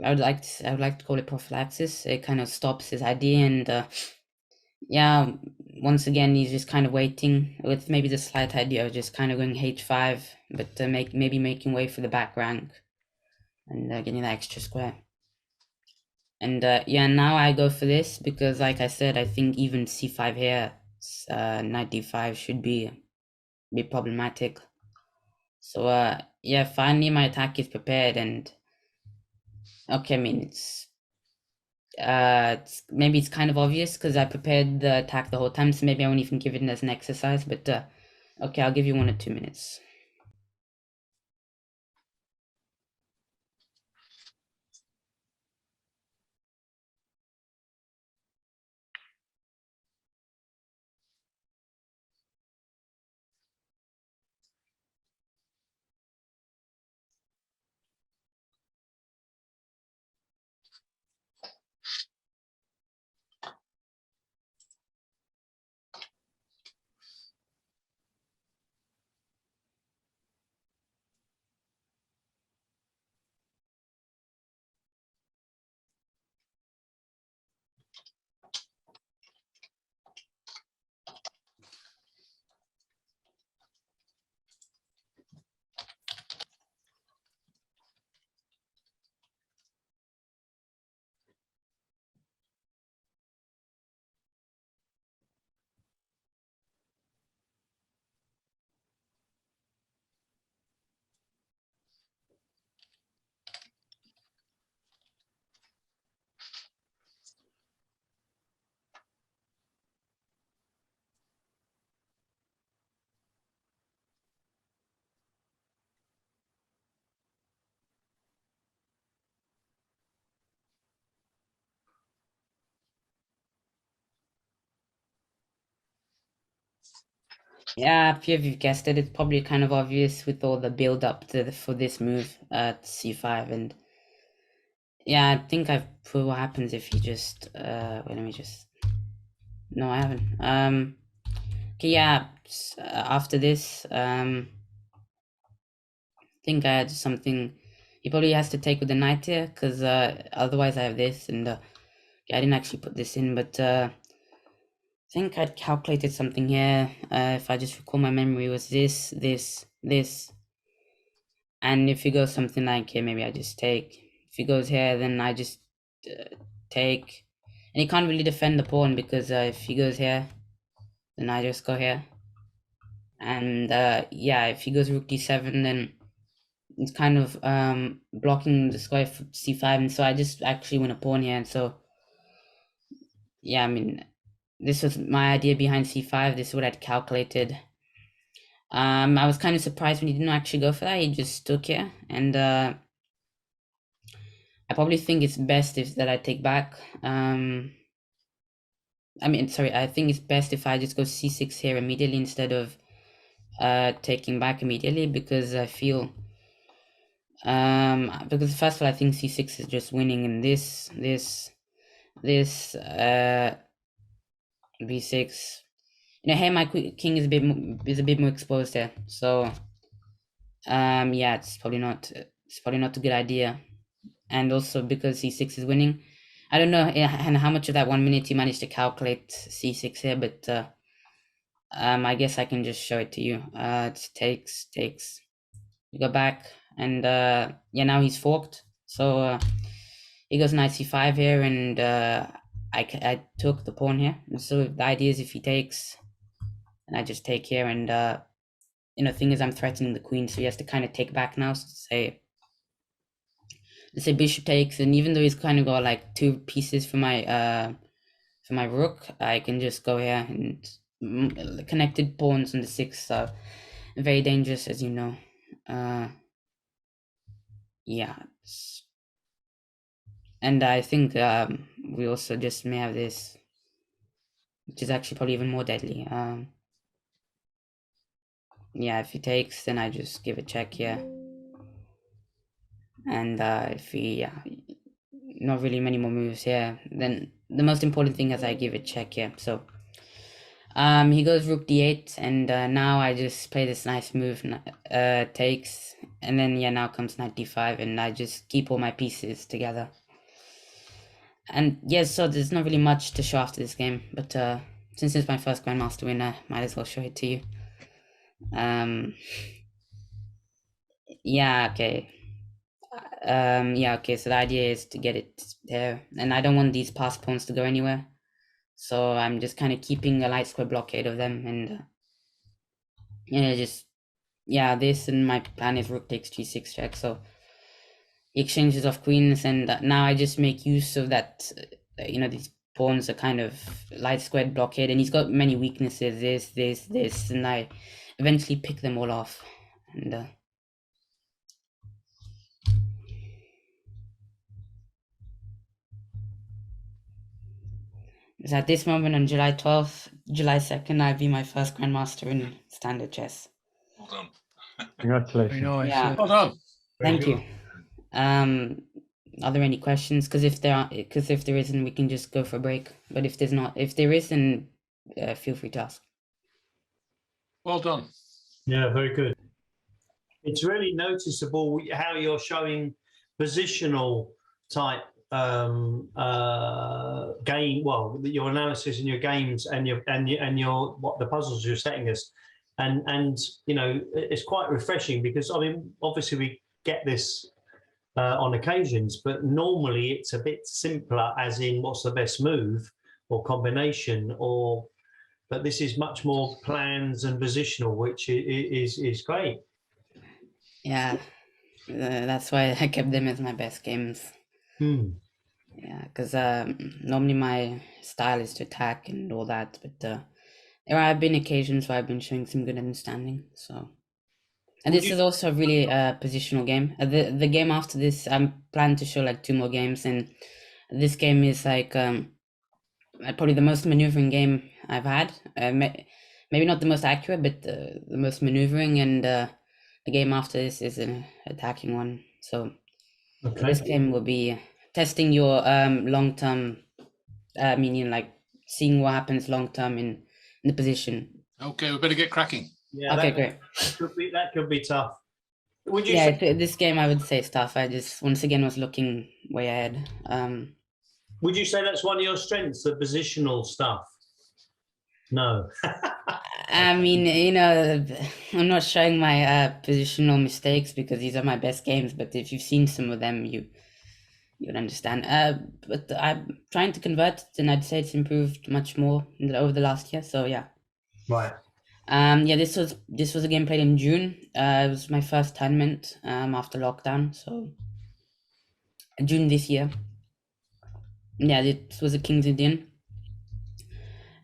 I would like to call it prophylaxis. It kind of stops his idea, and yeah, once again he's just kind of waiting with maybe the slight idea of just kind of going h5, but maybe making way for the back rank and getting that extra square. And yeah, now I go for this because, like I said, I think even c5 here, knight d5 should be problematic. So yeah, finally my attack is prepared, and okay, I mean maybe it's kind of obvious because I prepared the attack the whole time, so maybe I won't even give it as an exercise, but okay, I'll give you 1 or 2 minutes. Yeah, a few of you guessed it. It's probably kind of obvious with all the build up for this move at c5, and yeah, I think I've proved what happens if you just wait, let me just no, I haven't. Okay, yeah, after this, I think I had something. He probably has to take with the knight here because otherwise I have this, and yeah, I didn't actually put this in, but I think I'd calculated something here. If I just recall my memory, was this, and if he goes something like here, maybe I just take. If he goes here, then I just take, and he can't really defend the pawn because if he goes here, then I just go here, and yeah, if he goes rook d7, then it's kind of blocking the square for c5, and so I just actually win a pawn here, and so yeah, I mean, this was my idea behind c5. This is what I'd calculated. I was kind of surprised when he didn't actually go for that. He just took here, and I probably think it's best if that I take back. I mean, sorry, I think it's best if I just go c6 here immediately instead of taking back immediately, because I feel because first of all, I think c6 is just winning, and this b6. You know, here my king is a bit more exposed there, so yeah, it's probably not a good idea. And also because c6 is winning, I don't know and how much of that 1 minute you managed to calculate c6 here, but I guess I can just show it to you. It takes. You go back, and yeah, now he's forked, so he goes knight c5 here, and I took the pawn here, and so the idea is if he takes, and I just take here, and you know, thing is I'm threatening the queen, so he has to kind of take back now. So let's say bishop takes, and even though he's kind of got like 2 pieces for my rook, I can just go here, and connected pawns on the 6 are very dangerous, as you know. Yeah, and I think we also just may have this, which is actually probably even more deadly. Yeah, if he takes, then I just give a check here, and if he not really many more moves here, then the most important thing is I give a check here. So he goes rook d8, and now I just play this nice move, takes, and then yeah, now comes knight d5, and I just keep all my pieces together. And yes, so there's not really much to show after this game, but since it's my first Grandmaster win, I might as well show it to you. Yeah, okay. Yeah, okay, so the idea is to get it there, and I don't want these passed pawns to go anywhere, so I'm just kind of keeping a light square blockade of them, and just this, and my plan is rook takes g6 check, so he exchanges off queens, and now I just make use of that. You know, these pawns are kind of light squared blockade, and he's got many weaknesses, this, and I eventually pick them all off, and so at this moment on July 12th, July 2nd, I'll be my first Grandmaster in Standard Chess. Well done. Congratulations. Very nice. Yeah. Well done. Thank you. Are there any questions? Because if there isn't, we can just go for a break. But if there is, then feel free to ask. Well done. Yeah, very good. It's really noticeable how you're showing positional type game. Well, your analysis in your games and your what the puzzles you're setting us, and you know, it's quite refreshing, because I mean, obviously we get this on occasions, but normally it's a bit simpler, as in what's the best move or combination, but this is much more plans and positional, which is great. Yeah, that's why I kept them as my best games. Yeah, because normally my style is to attack and all that, but there have been occasions where I've been showing some good understanding. So, and this is also a really positional game. The game after this, I'm planning to show like 2 more games, and this game is like probably the most maneuvering game I've had. Maybe not the most accurate, but the most maneuvering, and the game after this is an attacking one. So this game will be testing your long-term, meaning like seeing what happens long-term in the position. Okay, we better get cracking. Yeah. Okay, great. That could be tough. Would you? Yeah, this game I would say is tough. I just once again was looking way ahead. Would you say that's one of your strengths, the positional stuff? No. I mean, you know, I'm not showing my positional mistakes because these are my best games. But if you've seen some of them, you would understand. But I'm trying to convert it, and I'd say it's improved much more over the last year. So yeah. Right. Yeah, this was a game played in June. It was my first tournament after lockdown, so June this year. Yeah, this was a King's Indian,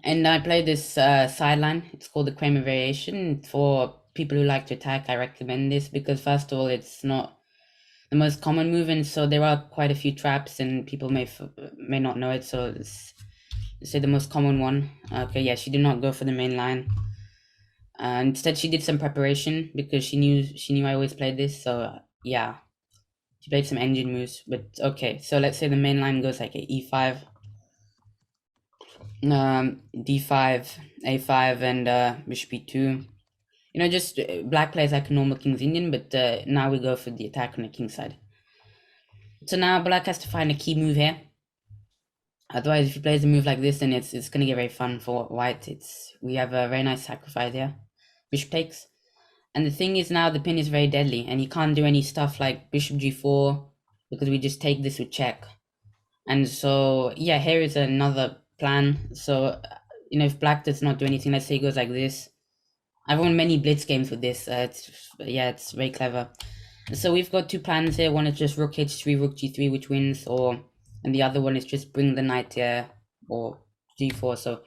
and I played this sideline. It's called the Kramer variation. For people who like to attack, I recommend this because first of all, it's not the most common move, and so there are quite a few traps, and people may not know it. So let's say the most common one. Okay, yeah, she did not go for the main line. Instead, she did some preparation because she knew I always played this. So yeah, she played some engine moves. But okay, so let's say the main line goes like a e5, d5, a5, and bishop e2. You know, just black plays like a normal King's Indian, but now we go for the attack on the king side. So now black has to find a key move here. Otherwise, if he plays a move like this, then it's gonna get very fun for white. We have a very nice sacrifice here. Bishop takes. And the thing is now the pin is very deadly, and you can't do any stuff like bishop g4 because we just take this with check. And so yeah, here is another plan. So you know, if black does not do anything, let's say he goes like this. I've won many blitz games with this. It's very clever. So we've got two plans here. One is just rook h3, rook g3, which wins, and the other one is just bring the knight here or g4. So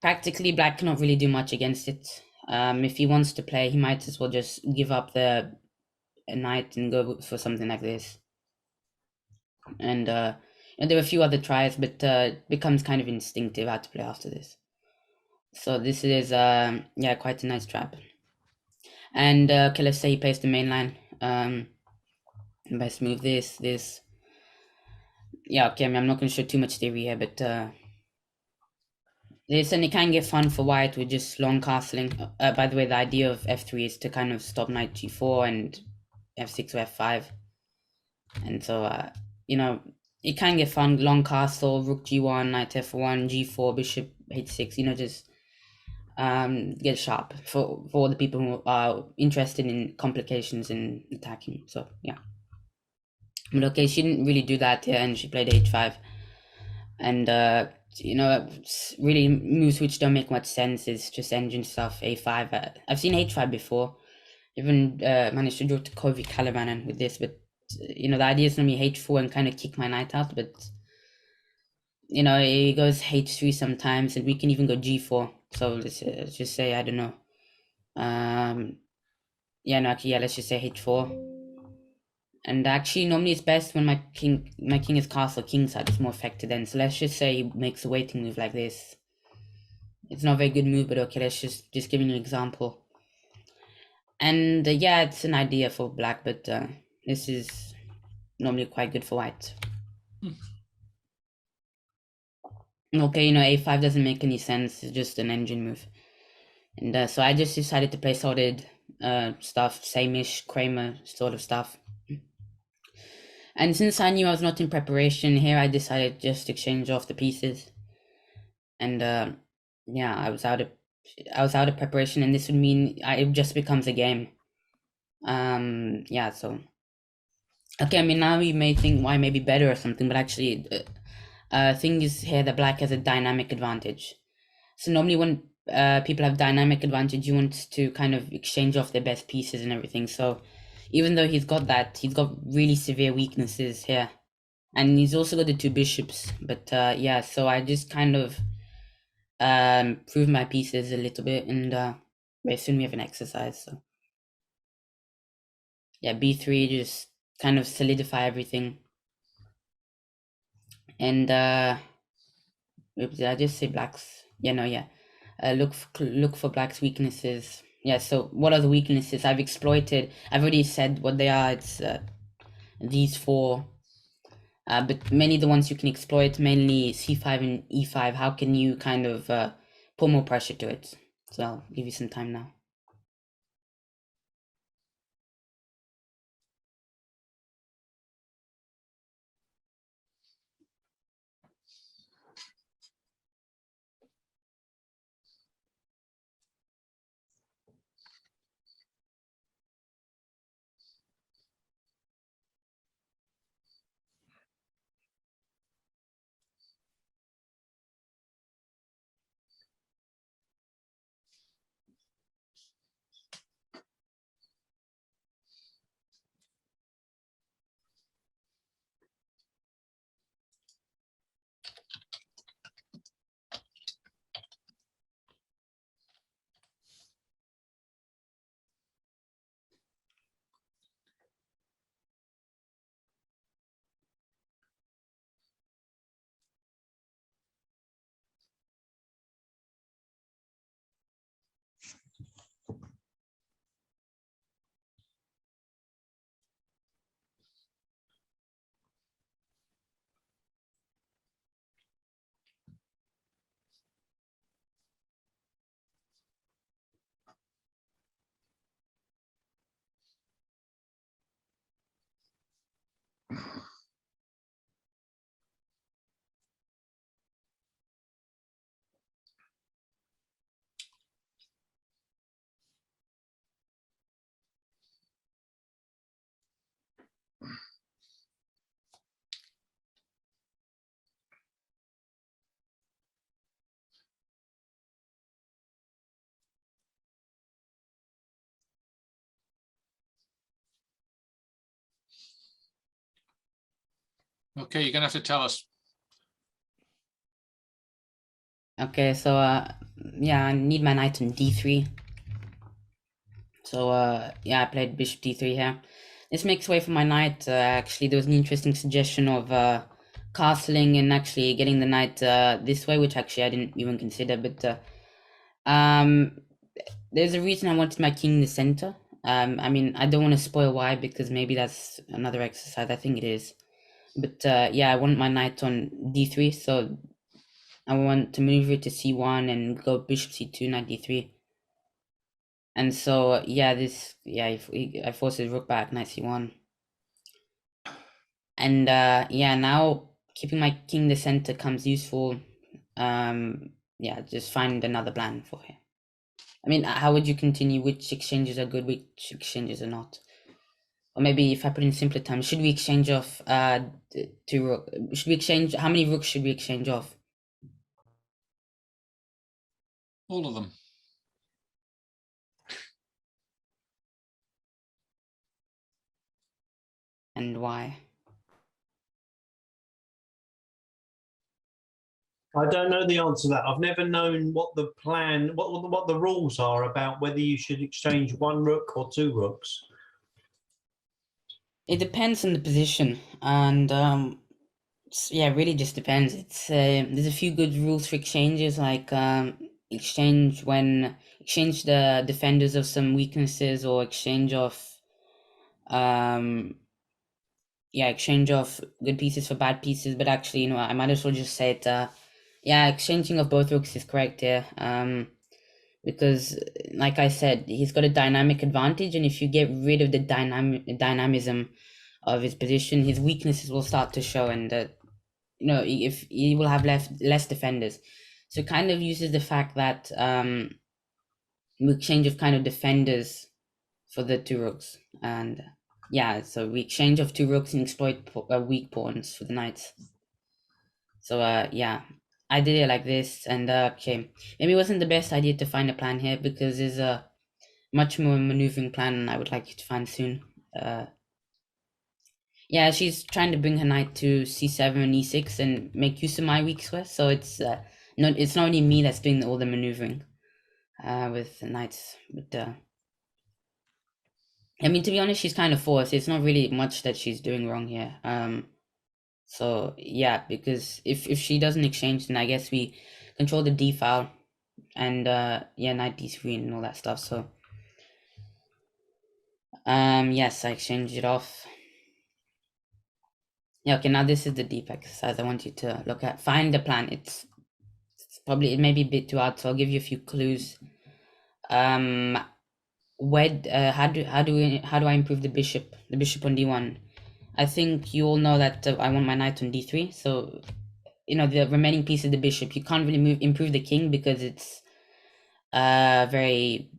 practically black cannot really do much against it. If he wants to play, he might as well just give up the knight and go for something like this. And there were a few other tries, but it becomes kind of instinctive how to play after this. So this is quite a nice trap. And okay, let's say he plays the main line. Best move this. Yeah, okay, I mean, I'm not going to show too much theory here, but this, and it can get fun for white with just long castling. By the way, the idea of f3 is to kind of stop knight g4 and f6 or f5. And so, you know, it can get fun, long castle, rook g1, knight f1, g4, bishop h6, you know, just get sharp for all the people who are interested in complications in attacking. So, yeah. But okay, she didn't really do that here, and she played h5. And you know, really moves which don't make much sense. It's just engine stuff. a5. I've seen h5 before. Even managed to draw to Kovi Kalavanen with this, but you know, the idea is normally h4 and kind of kick my knight out. But you know, he goes h3 sometimes, and we can even go g4. So let's just say, I don't know. Let's just say h4. And actually, normally it's best when my king is castle kingside. It's more effective then. So let's just say he makes a waiting move like this. It's not a very good move, but okay, let's just give you an example. And yeah, it's an idea for black, but this is normally quite good for white. Okay, you know, a5 doesn't make any sense. It's just an engine move. And so I just decided to play sorted stuff, same-ish Kramer sort of stuff. And since I knew I was not in preparation here, I decided just to exchange off the pieces. And yeah, I was out of preparation, and this would mean it just becomes a game. Yeah, so okay, I mean, now you may think why may be better or something, but actually thing is here that black has a dynamic advantage. So normally when people have dynamic advantage, you want to kind of exchange off their best pieces and everything. So even though he's got that, he's got really severe weaknesses here. And he's also got the two bishops. But yeah, so I just kind of prove my pieces a little bit, and very soon we have an exercise. So yeah, b3, just kind of solidify everything. And oops, did I just say blacks? Yeah, no, yeah. Look for black's weaknesses. Yeah, so what are the weaknesses? I've already said what they are. It's these four. But many of the ones you can exploit, mainly c5 and e5. How can you kind of put more pressure to it? So I'll give you some time now. Okay, you're gonna have to tell us. Okay, so yeah, I need my knight on d3. So yeah, I played bishop d3 here. This makes way for my knight. Actually, there was an interesting suggestion of castling and actually getting the knight this way, which actually I didn't even consider. But there's a reason I wanted my king in the center. I mean, I don't want to spoil why, because maybe that's another exercise. I think it is. But yeah, I want my knight on d3, so I want to move it to c1 and go bishop c2, knight d3. And so yeah, I force his rook back, knight c1. And yeah, now keeping my king in the center comes useful. Yeah, just find another plan for him. I mean, how would you continue? Which exchanges are good, which exchanges are not? Or maybe if I put in simpler terms, should we exchange off two rook? Should we exchange? How many rooks should we exchange off? All of them. And why? I don't know the answer to that. I've never known what the plan, what the rules are about whether you should exchange one rook or two rooks. It depends on the position, and yeah, it really just depends. It's there's a few good rules for exchanges, like exchange the defenders of some weaknesses, or exchange of yeah, exchange of good pieces for bad pieces. But actually, you know, I might as well just say it. Yeah, exchanging of both rooks is correct here. Because, like I said, he's got a dynamic advantage, and if you get rid of the dynamism of his position, his weaknesses will start to show, and you know, if he will have less defenders. So it kind of uses the fact that we exchange of kind of defenders for the two rooks, and yeah, so we exchange of two rooks and exploit weak pawns for the knights. So yeah, I did it like this, and okay, maybe it wasn't the best idea to find a plan here, because there's a much more maneuvering plan I would like you to find soon. Yeah, she's trying to bring her knight to c7 and e6 and make use of my weak square. So it's not only me that's doing all the maneuvering with the knights, but I mean, to be honest, she's kind of forced. It's not really much that she's doing wrong here. So yeah, because if she doesn't exchange, then I guess we control the d file, and yeah, knight d3 and all that stuff. So yes, I exchanged it off. Yeah, okay, now this is the deep exercise I want you to look at. Find the plan. It's probably, it may be a bit too hard, so I'll give you a few clues. Where how do I improve the bishop on d1? I think you all know that I want my knight on d3, so you know the remaining piece of the bishop, you can't really improve the king, because it's very,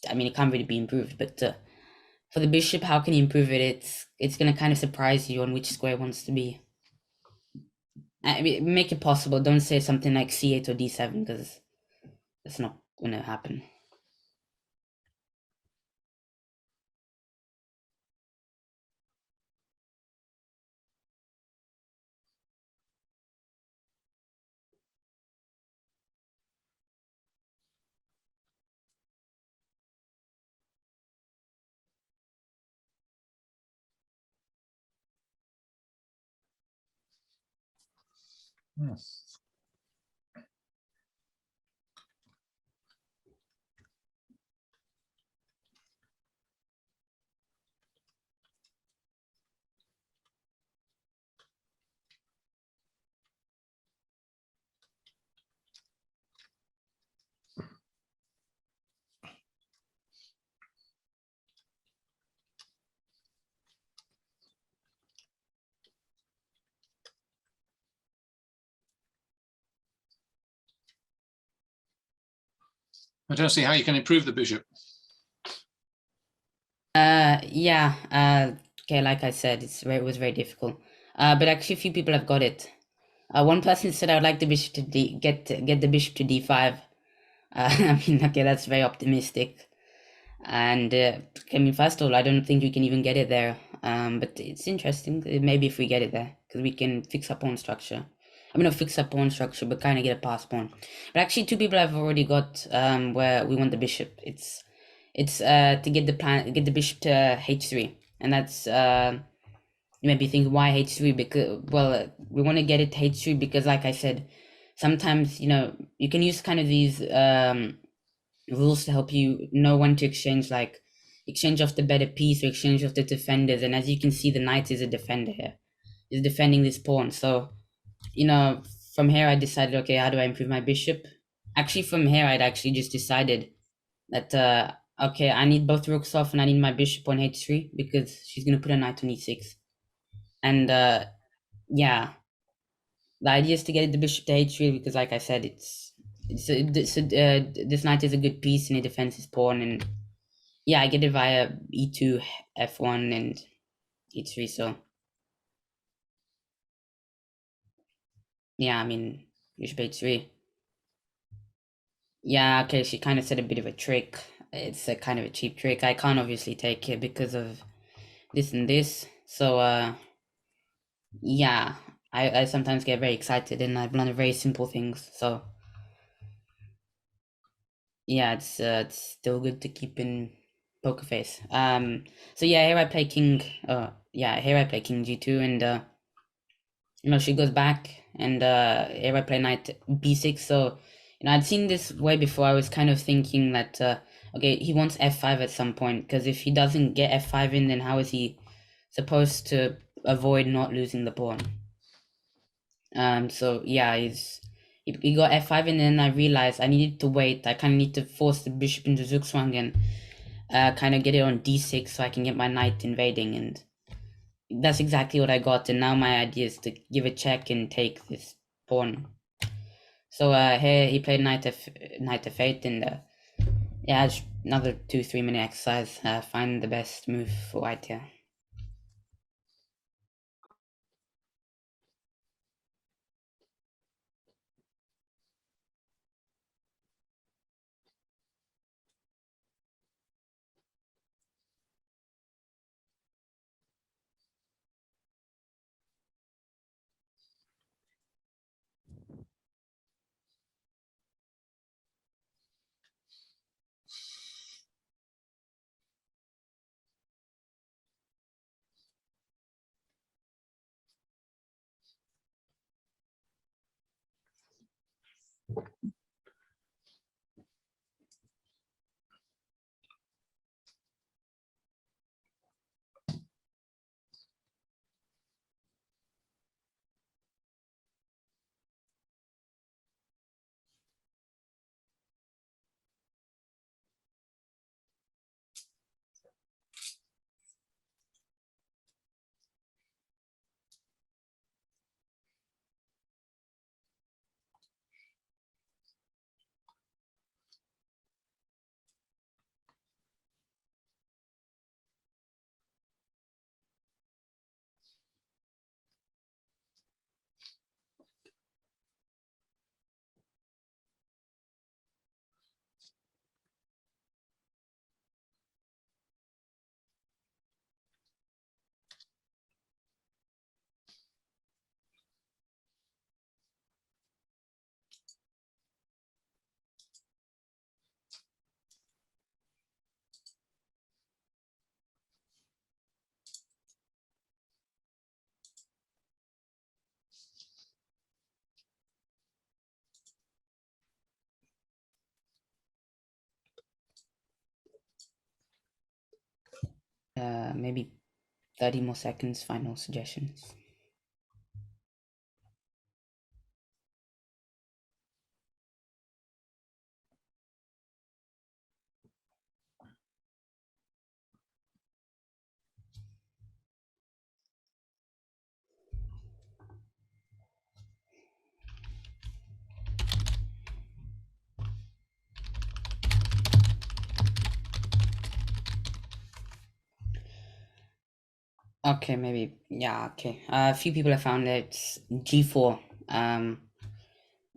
I mean, it can't really be improved. But for the bishop, how can you improve it? It's gonna kind of surprise you on which square it wants to be. I mean, make it possible. Don't say something like c8 or d7, because that's not gonna happen. Hmm. I don't see how you can improve the bishop. Okay, like I said, it was very difficult. But actually, a few people have got it. One person said, "I would like the bishop to get the bishop to d5." I mean, okay, that's very optimistic. And I mean, first of all, I don't think we can even get it there. But it's interesting. Maybe if we get it there, because we can fix our pawn structure. I mean, not fix our pawn structure, but kind of get a pass pawn. But actually, two people have already got where we want the bishop. It's to get the bishop to h3, and that's you may be thinking, why h3? Because, well, we want to get it to h3 because, like I said, sometimes, you know, you can use kind of these rules to help you know when to exchange, like exchange off the better piece or exchange off the defenders. And as you can see, the knight is a defender here. He's defending this pawn. So, you know, from here I decided, okay, how do I improve my bishop? Actually, from here I'd actually just decided that okay, I need both rooks off and I need my bishop on h3 because she's gonna put a knight on e6. And yeah, the idea is to get the bishop to h3 because, like I said, this knight is a good piece and it defends his pawn. And yeah, I get it via e2, f1, and e3. So yeah, I mean, bishop h3. Yeah, okay, she kind of said a bit of a trick. It's a kind of a cheap trick. I can't obviously take it because of this and this. So yeah, I sometimes get very excited and I blunder very simple things. So yeah, it's still good to keep in poker face. So yeah, here I play king. Here I play king g2, and you know, she goes back, and here I play knight b6. So, you know, I'd seen this way before. I was kind of thinking that okay, he wants f5 at some point, because if he doesn't get f5 in, then how is he supposed to avoid not losing the pawn? So yeah, he got f5, and then I realized I needed to wait. I kind of need to force the bishop into Zugzwang and kind of get it on d6 so I can get my knight invading, and that's exactly what I got. And now my idea is to give a check and take this pawn. So here he played knight f8, and yeah, it's another 2-3 minute exercise. Find the best move for white here. Maybe 30 more seconds. Final suggestions. Okay, maybe. Yeah, okay. A few people have found that it's G4.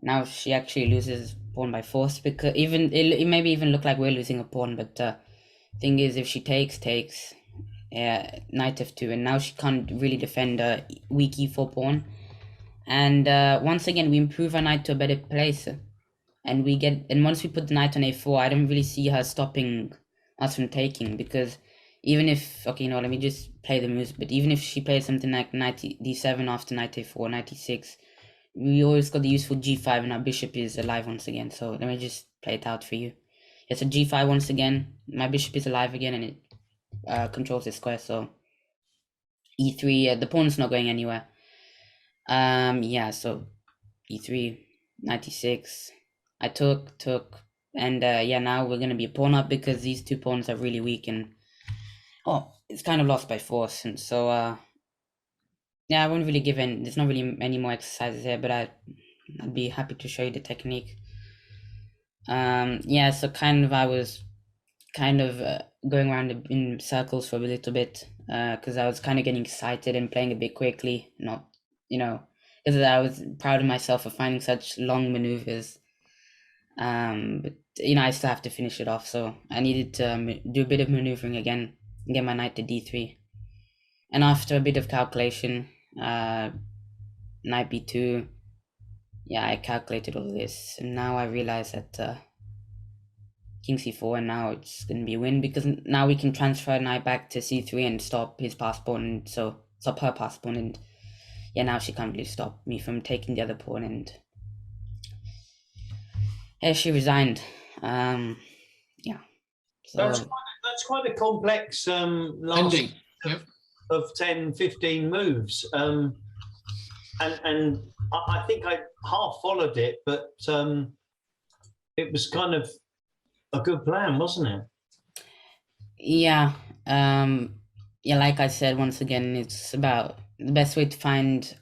Now she actually loses pawn by force, because even it maybe even look like we're losing a pawn, but thing is, if she takes, yeah, knight f2, and now she can't really defend a weak e4 pawn. And once again, we improve our knight to a better place, and once we put the knight on a4, I don't really see her stopping us from taking, because even if, okay, let me just play the moves, but even if she plays something like knight d7 after knight a4, knight e6, we always got the useful g5, and our bishop is alive once again. So let me just play it out for you. It's a g5 once again, my bishop is alive again, and it controls the square, so e3, the pawn's not going anywhere. Yeah, so e3, 96. I took, and yeah, now we're gonna be a pawn up, because these two pawns are really weak, and it's kind of lost by force. And so yeah, I won't really give in. There's not really any more exercises here, but I'd be happy to show you the technique. Yeah, so I was kind of going around in circles for a little bit, because I was kind of getting excited and playing a bit quickly, not, because I was proud of myself for finding such long maneuvers. But I still have to finish it off, so I needed to do a bit of maneuvering again and get my knight to d3. And after a bit of calculation, knight b2, yeah, I calculated all this, and now I realize that king c4, and now it's going to be a win, because now we can transfer knight back to c3 and stop his pass pawn, and so stop her pass pawn, and yeah, now she can't really stop me from taking the other pawn, and yeah, she resigned. Yeah. So That's quite a complex last Ending. Yep. of 10, 15 moves. And I think I half followed it, but it was kind of a good plan, wasn't it? yeah, yeah, like I said, once again, it's about the best way to find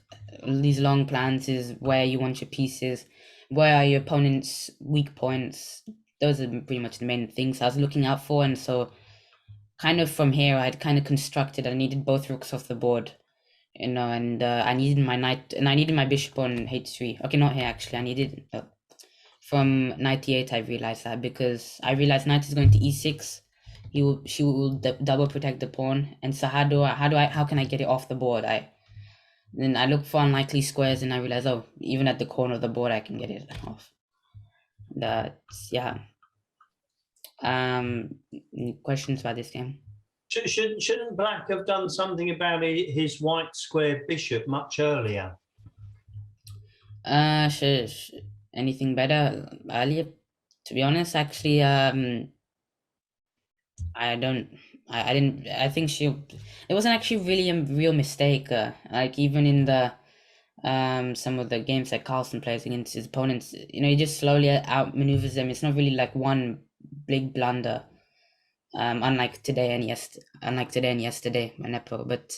these long plans is where you want your pieces, where are your opponent's weak points. Those are pretty much the main things I was looking out for. And so kind of from here, I'd kind of constructed, I needed both rooks off the board, and I needed my knight, and I needed my bishop on h3. Okay, not here actually, I needed from 98. I realized that, because I realized knight is going to e6. She will double protect the pawn, and so how can I get it off the board? Then I look for unlikely squares, and I realize, oh, even at the corner of the board I can get it off. That's, yeah. Any questions about this game? Shouldn't Black have done something about his white square bishop much earlier? Anything better earlier? To be honest, actually, I think it wasn't actually really a real mistake. Like even in the some of the games that Carlsen plays against his opponents, he just slowly outmaneuvers them. It's not really like one big blunder. Unlike today and yesterday by Nepo. But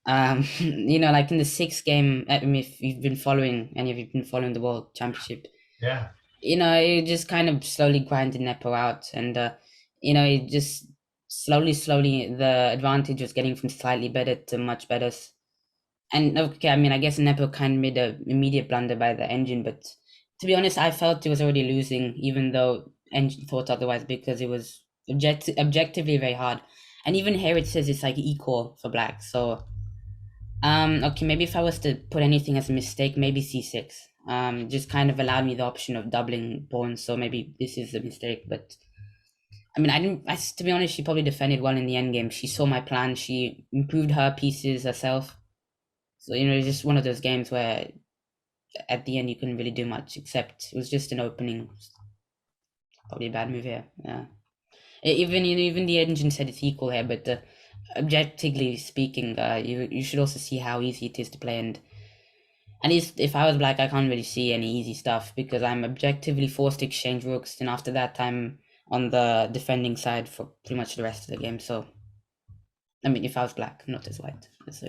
like in the sixth game, if you've been following the World Championship, yeah, it just kind of slowly grinded Nepo out, and it just slowly the advantage was getting from slightly better to much better. And okay, I guess Nepo kind of made an immediate blunder by the engine, but to be honest, I felt it was already losing, even though engine thought otherwise, because it was objectively very hard. And even here it says it's like equal for Black. So okay, maybe if I was to put anything as a mistake, maybe c6. Just kind of allowed me the option of doubling pawns, so maybe this is a mistake. But to be honest, she probably defended well in the endgame. She saw my plan, she improved her pieces herself. So it's just one of those games where at the end you couldn't really do much, except it was just an opening. Probably a bad move here. Yeah. Even the engine said it's equal here, but objectively speaking, you should also see how easy it is to play. And at least if I was Black, I can't really see any easy stuff, because I'm objectively forced to exchange rooks, and after that I'm on the defending side for pretty much the rest of the game. So if I was Black, not as White. So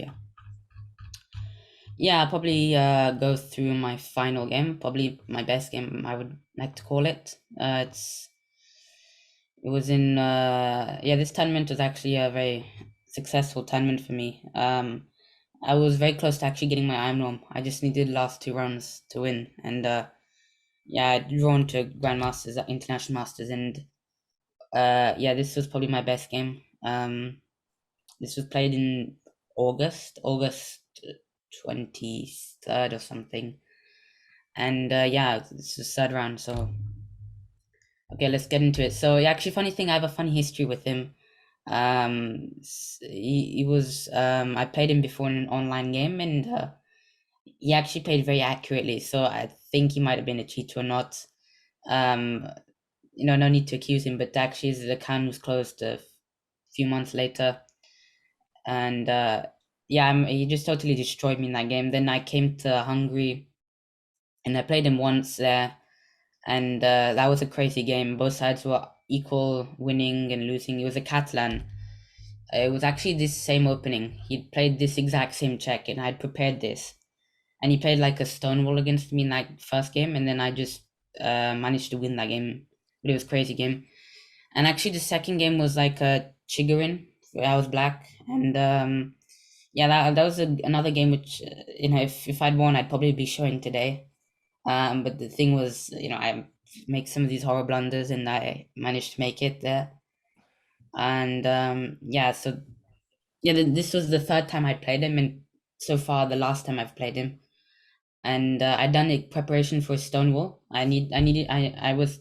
yeah, I'll probably go through my final game, probably my best game, I would like to call it. It was in this tournament was actually a very successful tournament for me. I was very close to actually getting my iron norm. I just needed the last 2 rounds to win, and yeah, I'd drawn to Grandmasters, International Masters, and yeah, this was probably my best game. This was played in August 23rd or something, and yeah, this is 3rd round. So okay, let's get into it. So yeah, actually, funny thing, I have a funny history with him. He was I played him before in an online game, and he actually played very accurately. So I think he might have been a cheater or not. No need to accuse him, but actually his account was closed a few months later, and yeah, he just totally destroyed me in that game. Then I came to Hungary, and I played him once there, and that was a crazy game. Both sides were equal, winning and losing. It was a Catalan. It was actually this same opening. He played this exact same check, and I'd prepared this, and he played like a stonewall against me in that first game, and then I just managed to win that game. But it was a crazy game. And actually, the second game was like a Chigorin, where I was black, and yeah, that was another game which if I'd won, I'd probably be showing today. But the thing was, I make some of these horror blunders, and I managed to make it there. And yeah, so yeah, this was the 3rd time I played him, and so far the last time I've played him. And I'd done a preparation for Stonewall. I was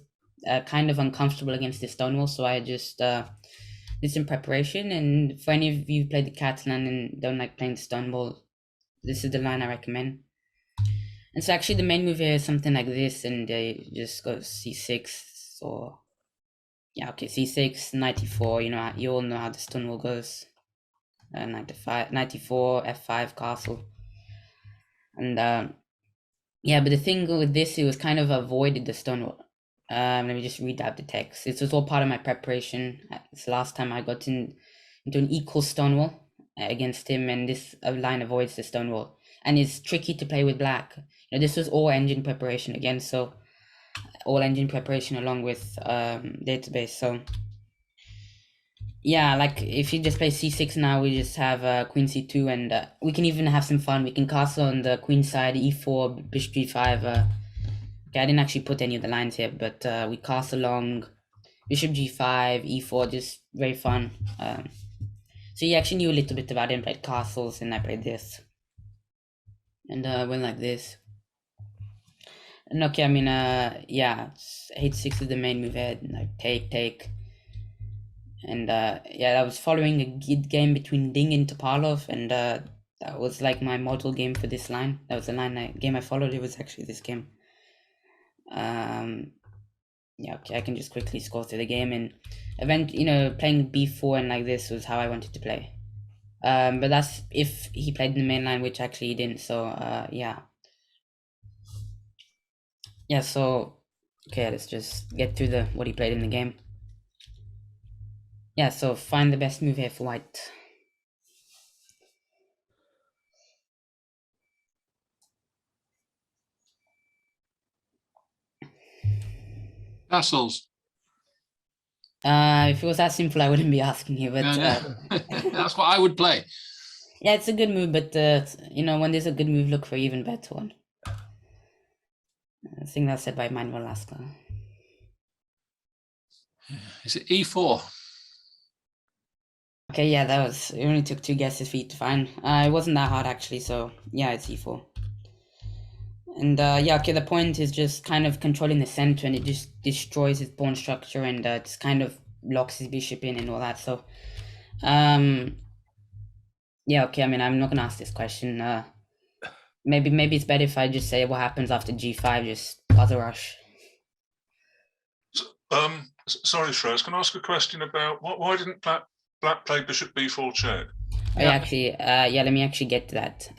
kind of uncomfortable against the Stonewall, so I just did some preparation. And for any of you who played the Catalan and don't like playing Stonewall, this is the line I recommend. And so actually the main move here is something like this, and just go c6 or yeah, okay, c6, 94. You all know how the Stonewall goes. 95, 94, f5 castle, and yeah, but the thing with this, it was kind of avoided the Stonewall. Let me just read out the text. This was all part of my preparation. It's the last time I got into an equal Stonewall against him, and this line avoids the Stonewall. And it's tricky to play with black. This was all engine preparation again, so all engine preparation along with database. So yeah, like if you just play c6 now, we just have queen c2, and we can even have some fun. We can castle on the queen side, e4, bishop g5. Okay, I didn't actually put any of the lines here, but we castle along bishop g5, e4, just very fun. So you actually knew a little bit about it and played castles, and I played this. And went like this. And okay, I mean, yeah, h6 is the main move here, like take. And yeah, that was following a good game between Ding and Topalov, and that was like my model game for this line. That was the game I followed. It was actually this game. Yeah, okay, I can just quickly scroll through the game, and playing b4 and like this was how I wanted to play. But that's if he played in the main line, which actually he didn't. So yeah. Yeah, so okay, let's just get through what he played in the game. Yeah, so find the best move here for white. Castles. If it was that simple, I wouldn't be asking you, but No. That's what I would play. yeah, it's a good move, but when there's a good move, look for an even better one. I think that's said by Manuel Lascaux. Is it e4? Okay, yeah, it only took 2 guesses for you to find. It wasn't that hard actually, so yeah, it's e4. And yeah, okay, the point is just kind of controlling the center, and it just destroys his pawn structure, and just kind of locks his bishop in and all that. So yeah, okay, I mean, I'm not gonna ask this question. Maybe it's better if I just say what happens after g5, just buzzer rush. Sorry, Shreyas, can I ask a question about why didn't black play bishop b4 check? Yeah. Actually, yeah, let me actually get to that.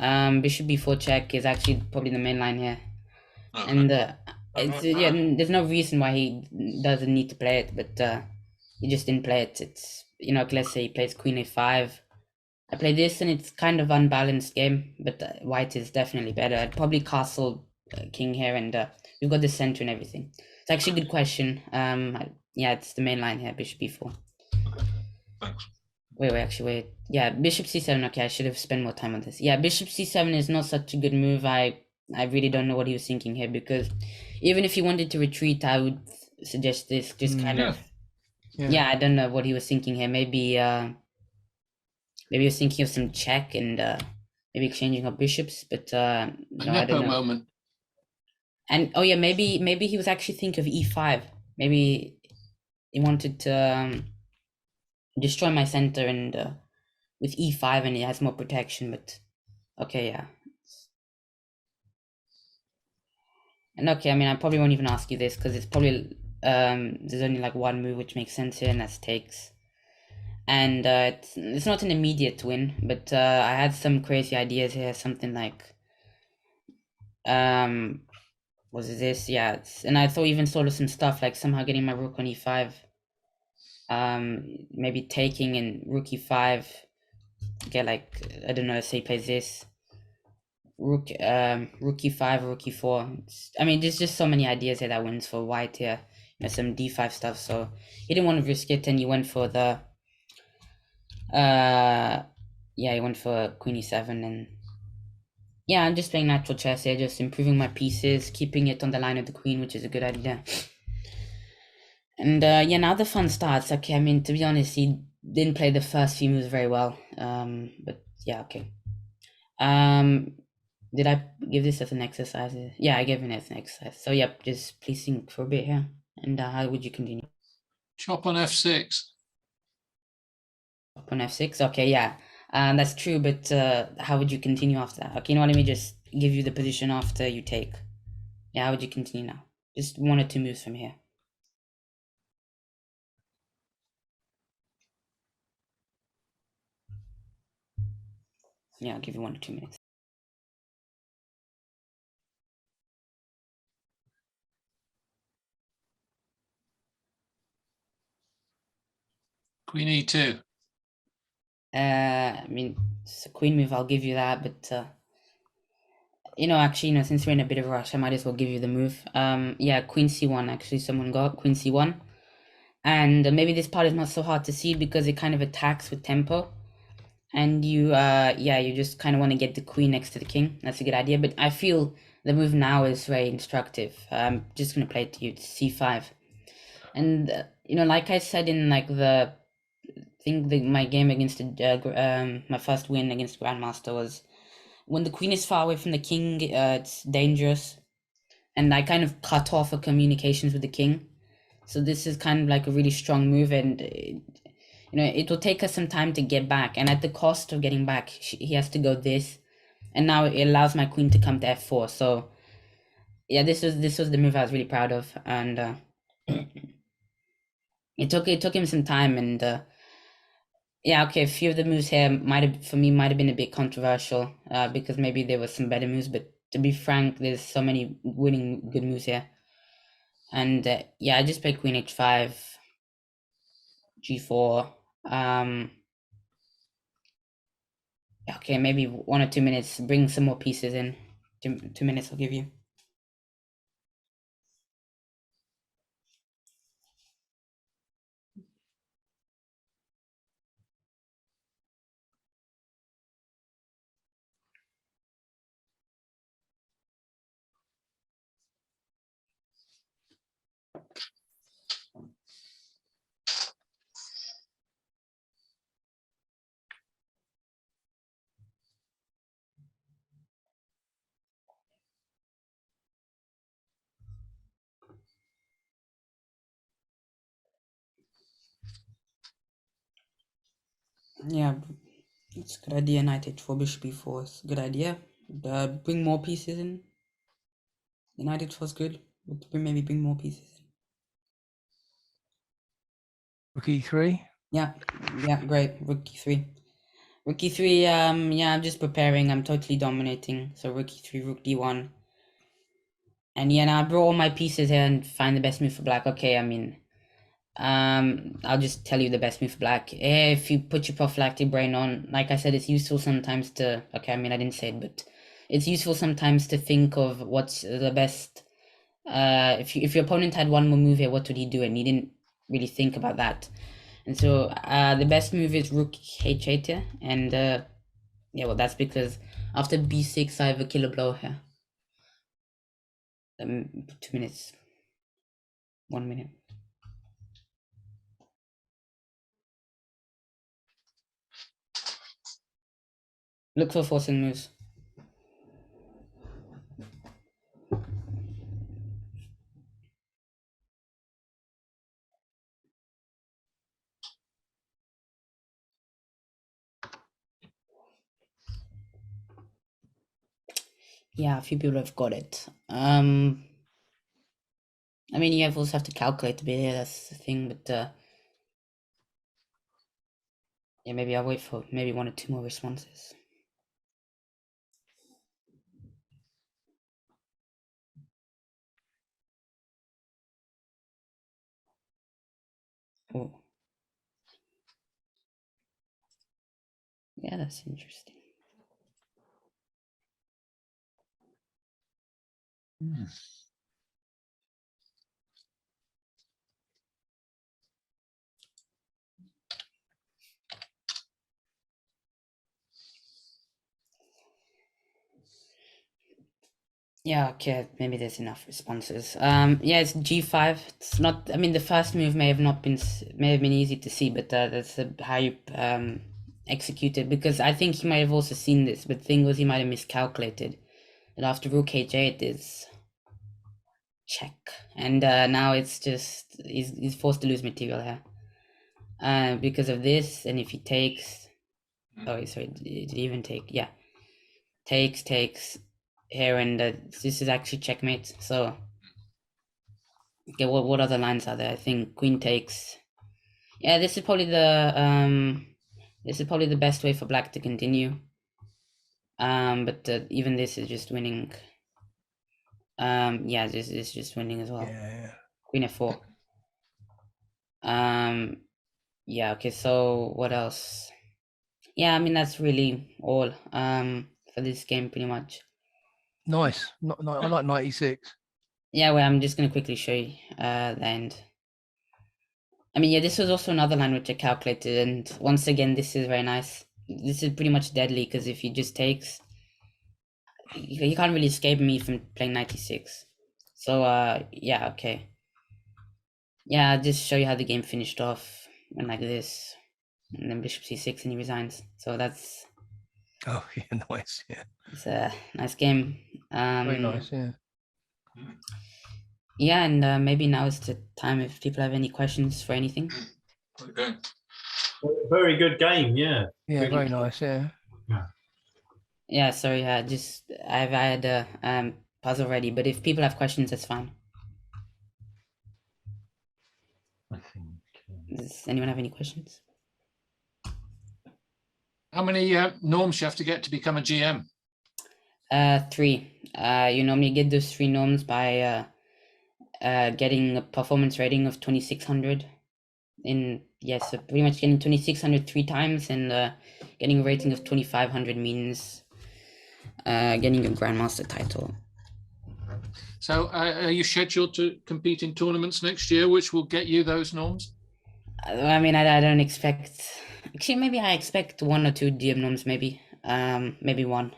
Bishop b4 check is actually probably the main line here. Okay. And yeah, there's no reason why he doesn't need to play it, but he just didn't play it. It's let's say he plays queen a5. I play this, and it's kind of unbalanced game, but white is definitely better. I'd probably castle king here, and we've got the center and everything. It's actually a good question. Yeah, it's the main line here, bishop b4. Okay, thanks. Wait. Yeah, bishop c7. Okay, I should have spent more time on this. Yeah, bishop c7 is not such a good move. I really don't know what he was thinking here, because even if he wanted to retreat, I would suggest this. Just kind Yeah. of. Yeah, I don't know what he was thinking here. Maybe he was thinking of some check and maybe exchanging of bishops, but A no, I don't Nepo know. moment. And oh yeah, maybe he was actually thinking of e5. Maybe he wanted to destroy my center and with e5, and it has more protection. But okay, yeah. And okay, I mean, I probably won't even ask you this because it's probably there's only like one move which makes sense here, and that's takes. And it's not an immediate win, but I had some crazy ideas here. Something like was it this? Yeah, and I thought even sort of some stuff like somehow getting my rook on e5. Maybe taking and rook e5. Get like, I don't know. Say he plays this. Rook e5, rook e4. I mean, there's just so many ideas here that wins for white here. You know, some d5 stuff. So he didn't want to risk it, and he went for the he went for queen e7, and yeah, I'm just playing natural chess here, just improving my pieces, keeping it on the line of the queen, which is a good idea. And yeah, now the fun starts. Okay, I mean, to be honest, he didn't play the first few moves very well. But yeah, okay. Did I give this as an exercise? Yeah, I gave it as an exercise. So yep, just please think for a bit here. And how would you continue? Chop on f6. Up on f6. Okay, yeah, that's true. But how would you continue after that? Okay, you know what? Let me just give you the position after you take. Yeah, how would you continue now? Just 1 or 2 moves from here. Yeah, I'll give you 1 or 2 minutes. Queen e2. I mean, it's a queen move. I'll give you that, but you know, actually, you know, since we're in a bit of a rush, I might as well give you the move. Yeah, queen c1. Actually, someone got queen c1, and maybe this part is not so hard to see because it kind of attacks with tempo, and you, yeah, you just kind of want to get the queen next to the king. That's a good idea. But I feel the move now is very instructive. I'm just gonna play it to you. It's c5, and you know, like I said in like the my game against my first win against Grandmaster was when the queen is far away from the king, it's dangerous, and I kind of cut off her communications with the king. So this is kind of like a really strong move, and you know, it will take us some time to get back, and at the cost of getting back, he has to go this, and now it allows my queen to come to f4. So yeah, this was the move I was really proud of, and it took him some time, and yeah, okay, a few of the moves here might have been a bit controversial, because maybe there were some better moves, but to be frank, there's so many winning good moves here. And yeah, I just played queen h5, g4. Okay, maybe 1 or 2 minutes, bring some more pieces in. 2 minutes I'll give you. Yeah, it's a good idea. Knight h4, bishop e4 is a good idea. Bring more pieces in. The knight h4 is good, but maybe bring more pieces in. Rook e3. Yeah, great. Rook e3. Rook e3, yeah, I'm just preparing. I'm totally dominating. So rook e3, rook d1. And yeah, now I brought all my pieces here and find the best move for black. Okay, I mean, I'll just tell you the best move for black. If you put your prophylactic brain on, like I said, it's useful sometimes to, okay, I mean, I didn't say it, but it's useful sometimes to think of what's the best. If your opponent had one more move here, what would he do? And he didn't really think about that. And so the best move is rook h8 here, and yeah, well, that's because after b6 I have a killer blow here. 2 minutes. 1 minute. Look for forcing moves. Yeah, a few people have got it. I mean, you also have to calculate a bit here, that's the thing, but yeah, maybe I'll wait for maybe 1 or 2 more responses. Oh. Yeah, that's interesting. Yeah, okay, maybe there's enough responses. Yeah, it's g5. It's not. I mean, the first move may have been easy to see, but that's how you execute it. Because I think he might have also seen this, but the thing was he might have miscalculated. And after rook h8 is check, and now it's just he's forced to lose material here. Because of this, and if he takes, oh sorry, did he even take? Yeah, takes here, and this is actually checkmate. So okay, what other lines are there? I think queen takes. Yeah, this is probably the best way for black to continue. But even this is just winning. Yeah, this is just winning as well. Yeah. Queen f4. Yeah, okay, so what else? Yeah, I mean that's really all for this game pretty much. Nice. I like 96. Yeah, well, I'm just gonna quickly show you the end. I mean, yeah, this was also another line which I calculated, and once again, this is very nice. This is pretty much deadly, because if he just takes, you can't really escape me from playing 96. So, yeah, okay. Yeah, I'll just show you how the game finished off, and like this, and then bishop c6, and he resigns. So that's Oh, yeah, nice. Yeah. it's a nice game. Very nice. Yeah. Yeah, and maybe now is the time if people have any questions for anything. Okay. Very good game, yeah. Yeah, Really very good. nice. Yeah. Yeah, sorry, I've had a puzzle ready, but if people have questions, that's fine. I think. Does anyone have any questions? How many norms you have to get to become a GM? 3. You normally get those 3 norms by getting a performance rating of 2600. So pretty much getting 2600 3 times, and getting a rating of 2500 means getting a grandmaster title. So are you scheduled to compete in tournaments next year, which will get you those norms? I mean, I don't expect. Actually, maybe I expect 1 or 2 GM norms. Maybe, maybe 1.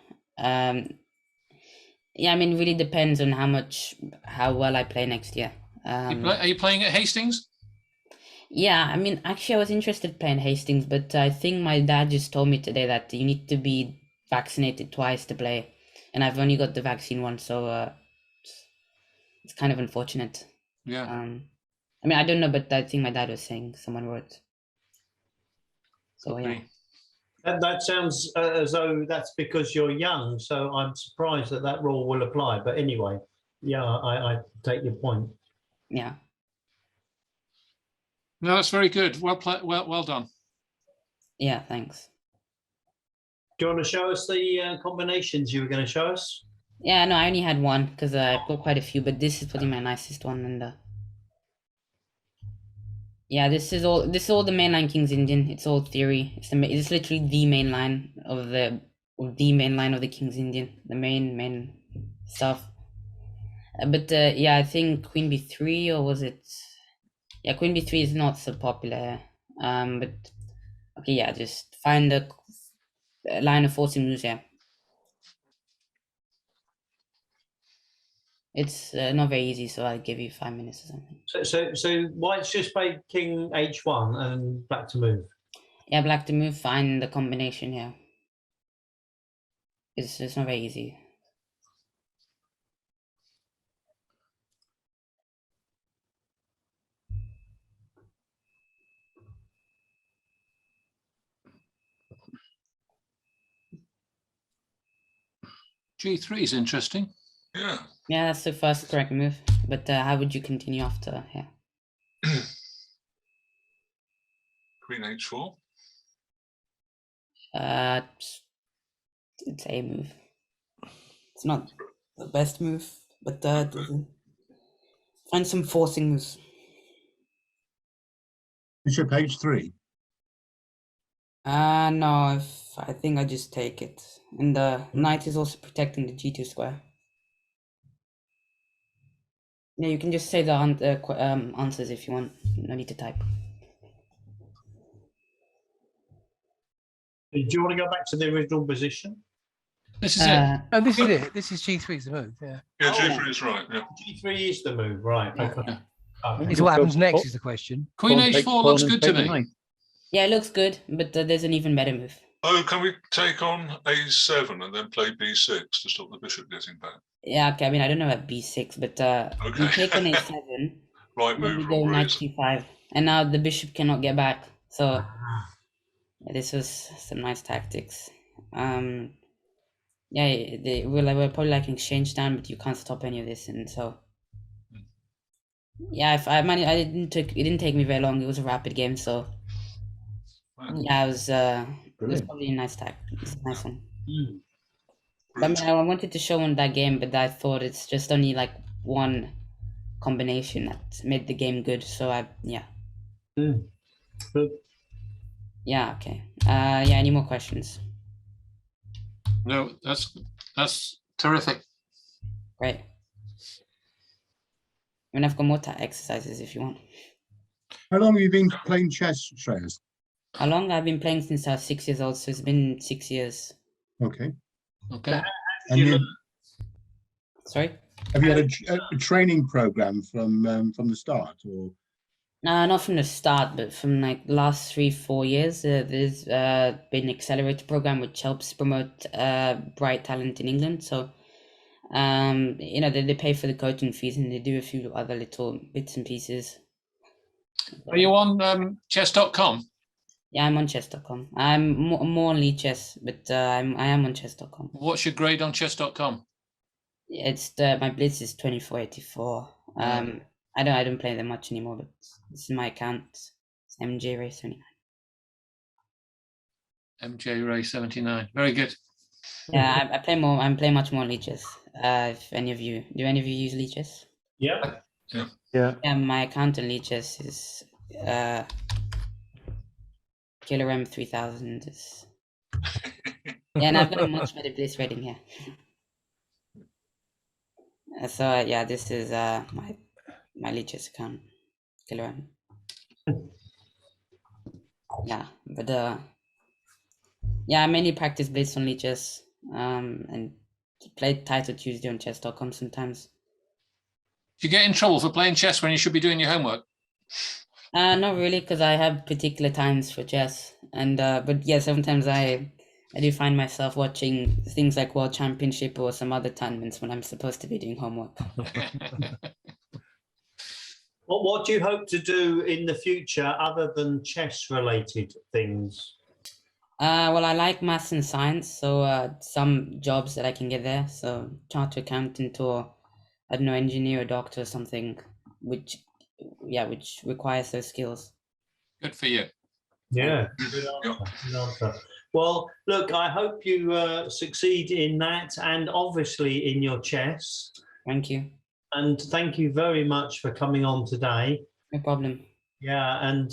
Yeah, I mean, really depends on how well I play next year. Are you playing at Hastings? Yeah, I mean, actually, I was interested in playing Hastings, but I think my dad just told me today that you need to be vaccinated twice to play, and I've only got the vaccine once, so it's kind of unfortunate. Yeah. I mean, I don't know, but I think my dad was saying someone wrote. So yeah. That sounds as though that's because you're young, so I'm surprised that rule will apply. But anyway, yeah, I take your point. Yeah. No, that's very good. Well done. Yeah, thanks. Do you want to show us the combinations you were going to show us? Yeah, no, I only had one because I've got quite a few, but this is probably my nicest one, and yeah, this is all the mainline King's Indian. It's all theory. It's literally the main line of the King's Indian, the main stuff. But yeah, I think Queen B3, or was it? Yeah, Queen B3 is not so popular. But okay, yeah, just find the line of forcing moves. Yeah, it's not very easy, so I'll give you 5 minutes or something. So white's just played king h1 and black to move. Yeah, black to move. Find the combination here. It's not very easy. G3 is interesting. Yeah. Yeah, that's the first correct move. But how would you continue after here? Queen h4. It's a move. It's not the best move, but find some forcing moves. Bishop h3. No, I think I just take it. And the knight is also protecting the g2 square. Yeah, you can just say the answers if you want. No need to type. Do you want to go back to the original position? This is it. Oh, this is it. This is G3 is the move. Yeah. Yeah, Oh. G3 is right. Yeah. G3 is the move, right? Yeah. Okay. Yeah. Okay. It's what happens next is the question. Queen Pawn takes h4 looks pawn and good to take the me. knight. Yeah, it looks good, but there's an even better move. Oh, can we take on a7 and then play b6 to stop the bishop getting back? Yeah, okay. I mean, I don't know about b6, but you Okay. take on a7. Right Then move, you go Rob knight Rees. c5, and now the bishop cannot get back. So yeah, this was some nice tactics. Yeah, we're probably like an exchange down, but you can't stop any of this, and so yeah, if I managed, it didn't take me very long. It was a rapid game, so Wow. yeah, it was Brilliant. probably a nice it's a nice one. Mm. But I mean, Brilliant. I wanted to show on that game, but I thought it's just only like one combination that made the game good. So yeah. Mm. Good. Yeah, okay. Yeah, any more questions? No, that's terrific. Great. I mean, I've got more exercises if you want. How long have you been playing chess, Shreyas? How long? I've been playing since I was 6 years old, so it's been 6 years. Okay. Okay. And you you, learn? Sorry? have you had a training program from the start, or? Not from the start, but from like last 3-4 years. There's been an accelerator program which helps promote bright talent in England. So, you know, they pay for the coaching fees and they do a few other little bits and pieces. Are you on chess.com? Yeah, I'm on chess.com. I'm more on lead chess, but I am on chess.com. What's your grade on chess.com? It's my blitz is 2484. I don't play them much anymore, but this is my account. It's MJ Ray 79. MJ Ray 79. Very good. Yeah, I play more. I'm playing much more lead chess. If any of you use lead chess? Yeah. Yeah. Yeah, my account on lead chess is Killer M 3000. Yeah, and I've got a much better blitz rating here. So yeah, this is my lead chess account, Killer M. Yeah, but yeah, I mainly practice blitz on lead chess, and play Title Tuesday on chess.com sometimes. Do you get in trouble for playing chess when you should be doing your homework? Not really, because I have particular times for chess, and but yeah, sometimes I do find myself watching things like World Championship or some other tournaments when I'm supposed to be doing homework. What do you hope to do in the future other than chess-related things? Well, I like maths and science, so some jobs that I can get there, so chartered accountant or I don't know, engineer or doctor or something, which requires those skills. Good for you. Yeah, good answer. Good answer. Well, look, I hope you succeed in that and obviously in your chess. Thank you. And thank you very much for coming on today. No problem. Yeah, and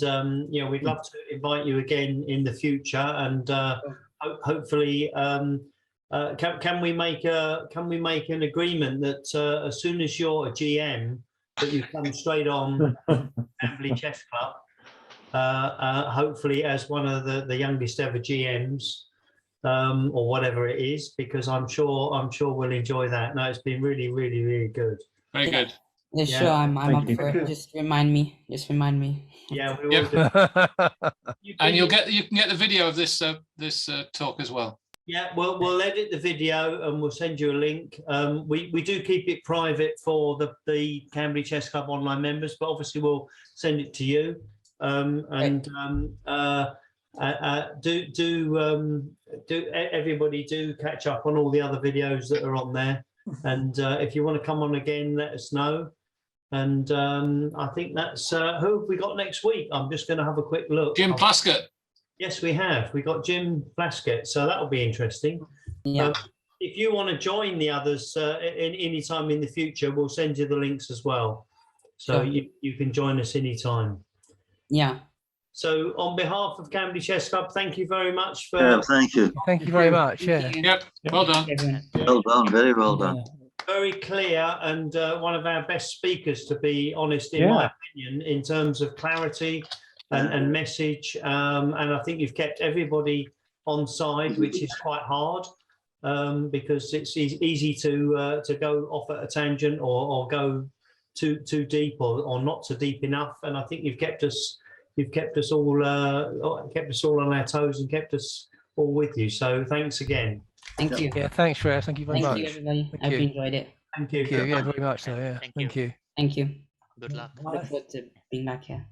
you know, we'd love to invite you again in the future, and hopefully, can we make an agreement that as soon as you're a GM, that you come straight on Camberley Chess Club? hopefully as one of the youngest ever GMs, or whatever it is, because I'm sure we'll enjoy that. No, it's been really, really, really good. Very good. Yeah, Yeah. sure. I'm Thank up you. for it. Just remind me. Yeah, we will Yep. do. And you can get the video of this talk as well. Yeah, we'll edit the video and we'll send you a link. We do keep it private for the Camberley Chess Club online members, but obviously we'll send it to you. Everybody do catch up on all the other videos that are on there. And if you want to come on again, let us know. And I think that's who have we got next week? I'm just going to have a quick look. Jim Plaskett. Yes, we have. We got Jim Plaskett, so that'll be interesting. Yeah. If you want to join the others any time in the future, we'll send you the links as well. So Sure. you can join us anytime. Yeah. So on behalf of Camberley Chess Club, thank you very much for Yeah, thank you. Thank you very much. Yeah. Yep. Well done. Everyone. Well done, very well done. very clear and one of our best speakers, to be honest, in my opinion, in terms of clarity and message. And I think you've kept everybody on side, which is quite hard because it's easy to go off at a tangent or go too deep or not so deep enough. And I think you've kept us all on our toes and kept us all with you. So thanks again. Thank you. Yeah, thanks, Shreyas. Thank you very Thank you, much. everybody. Thank I've you. enjoyed it. Thank you. Thank you. Yeah, very much so. Yeah. Thank Thank you. you. Thank you. Good luck. Look forward to being back here.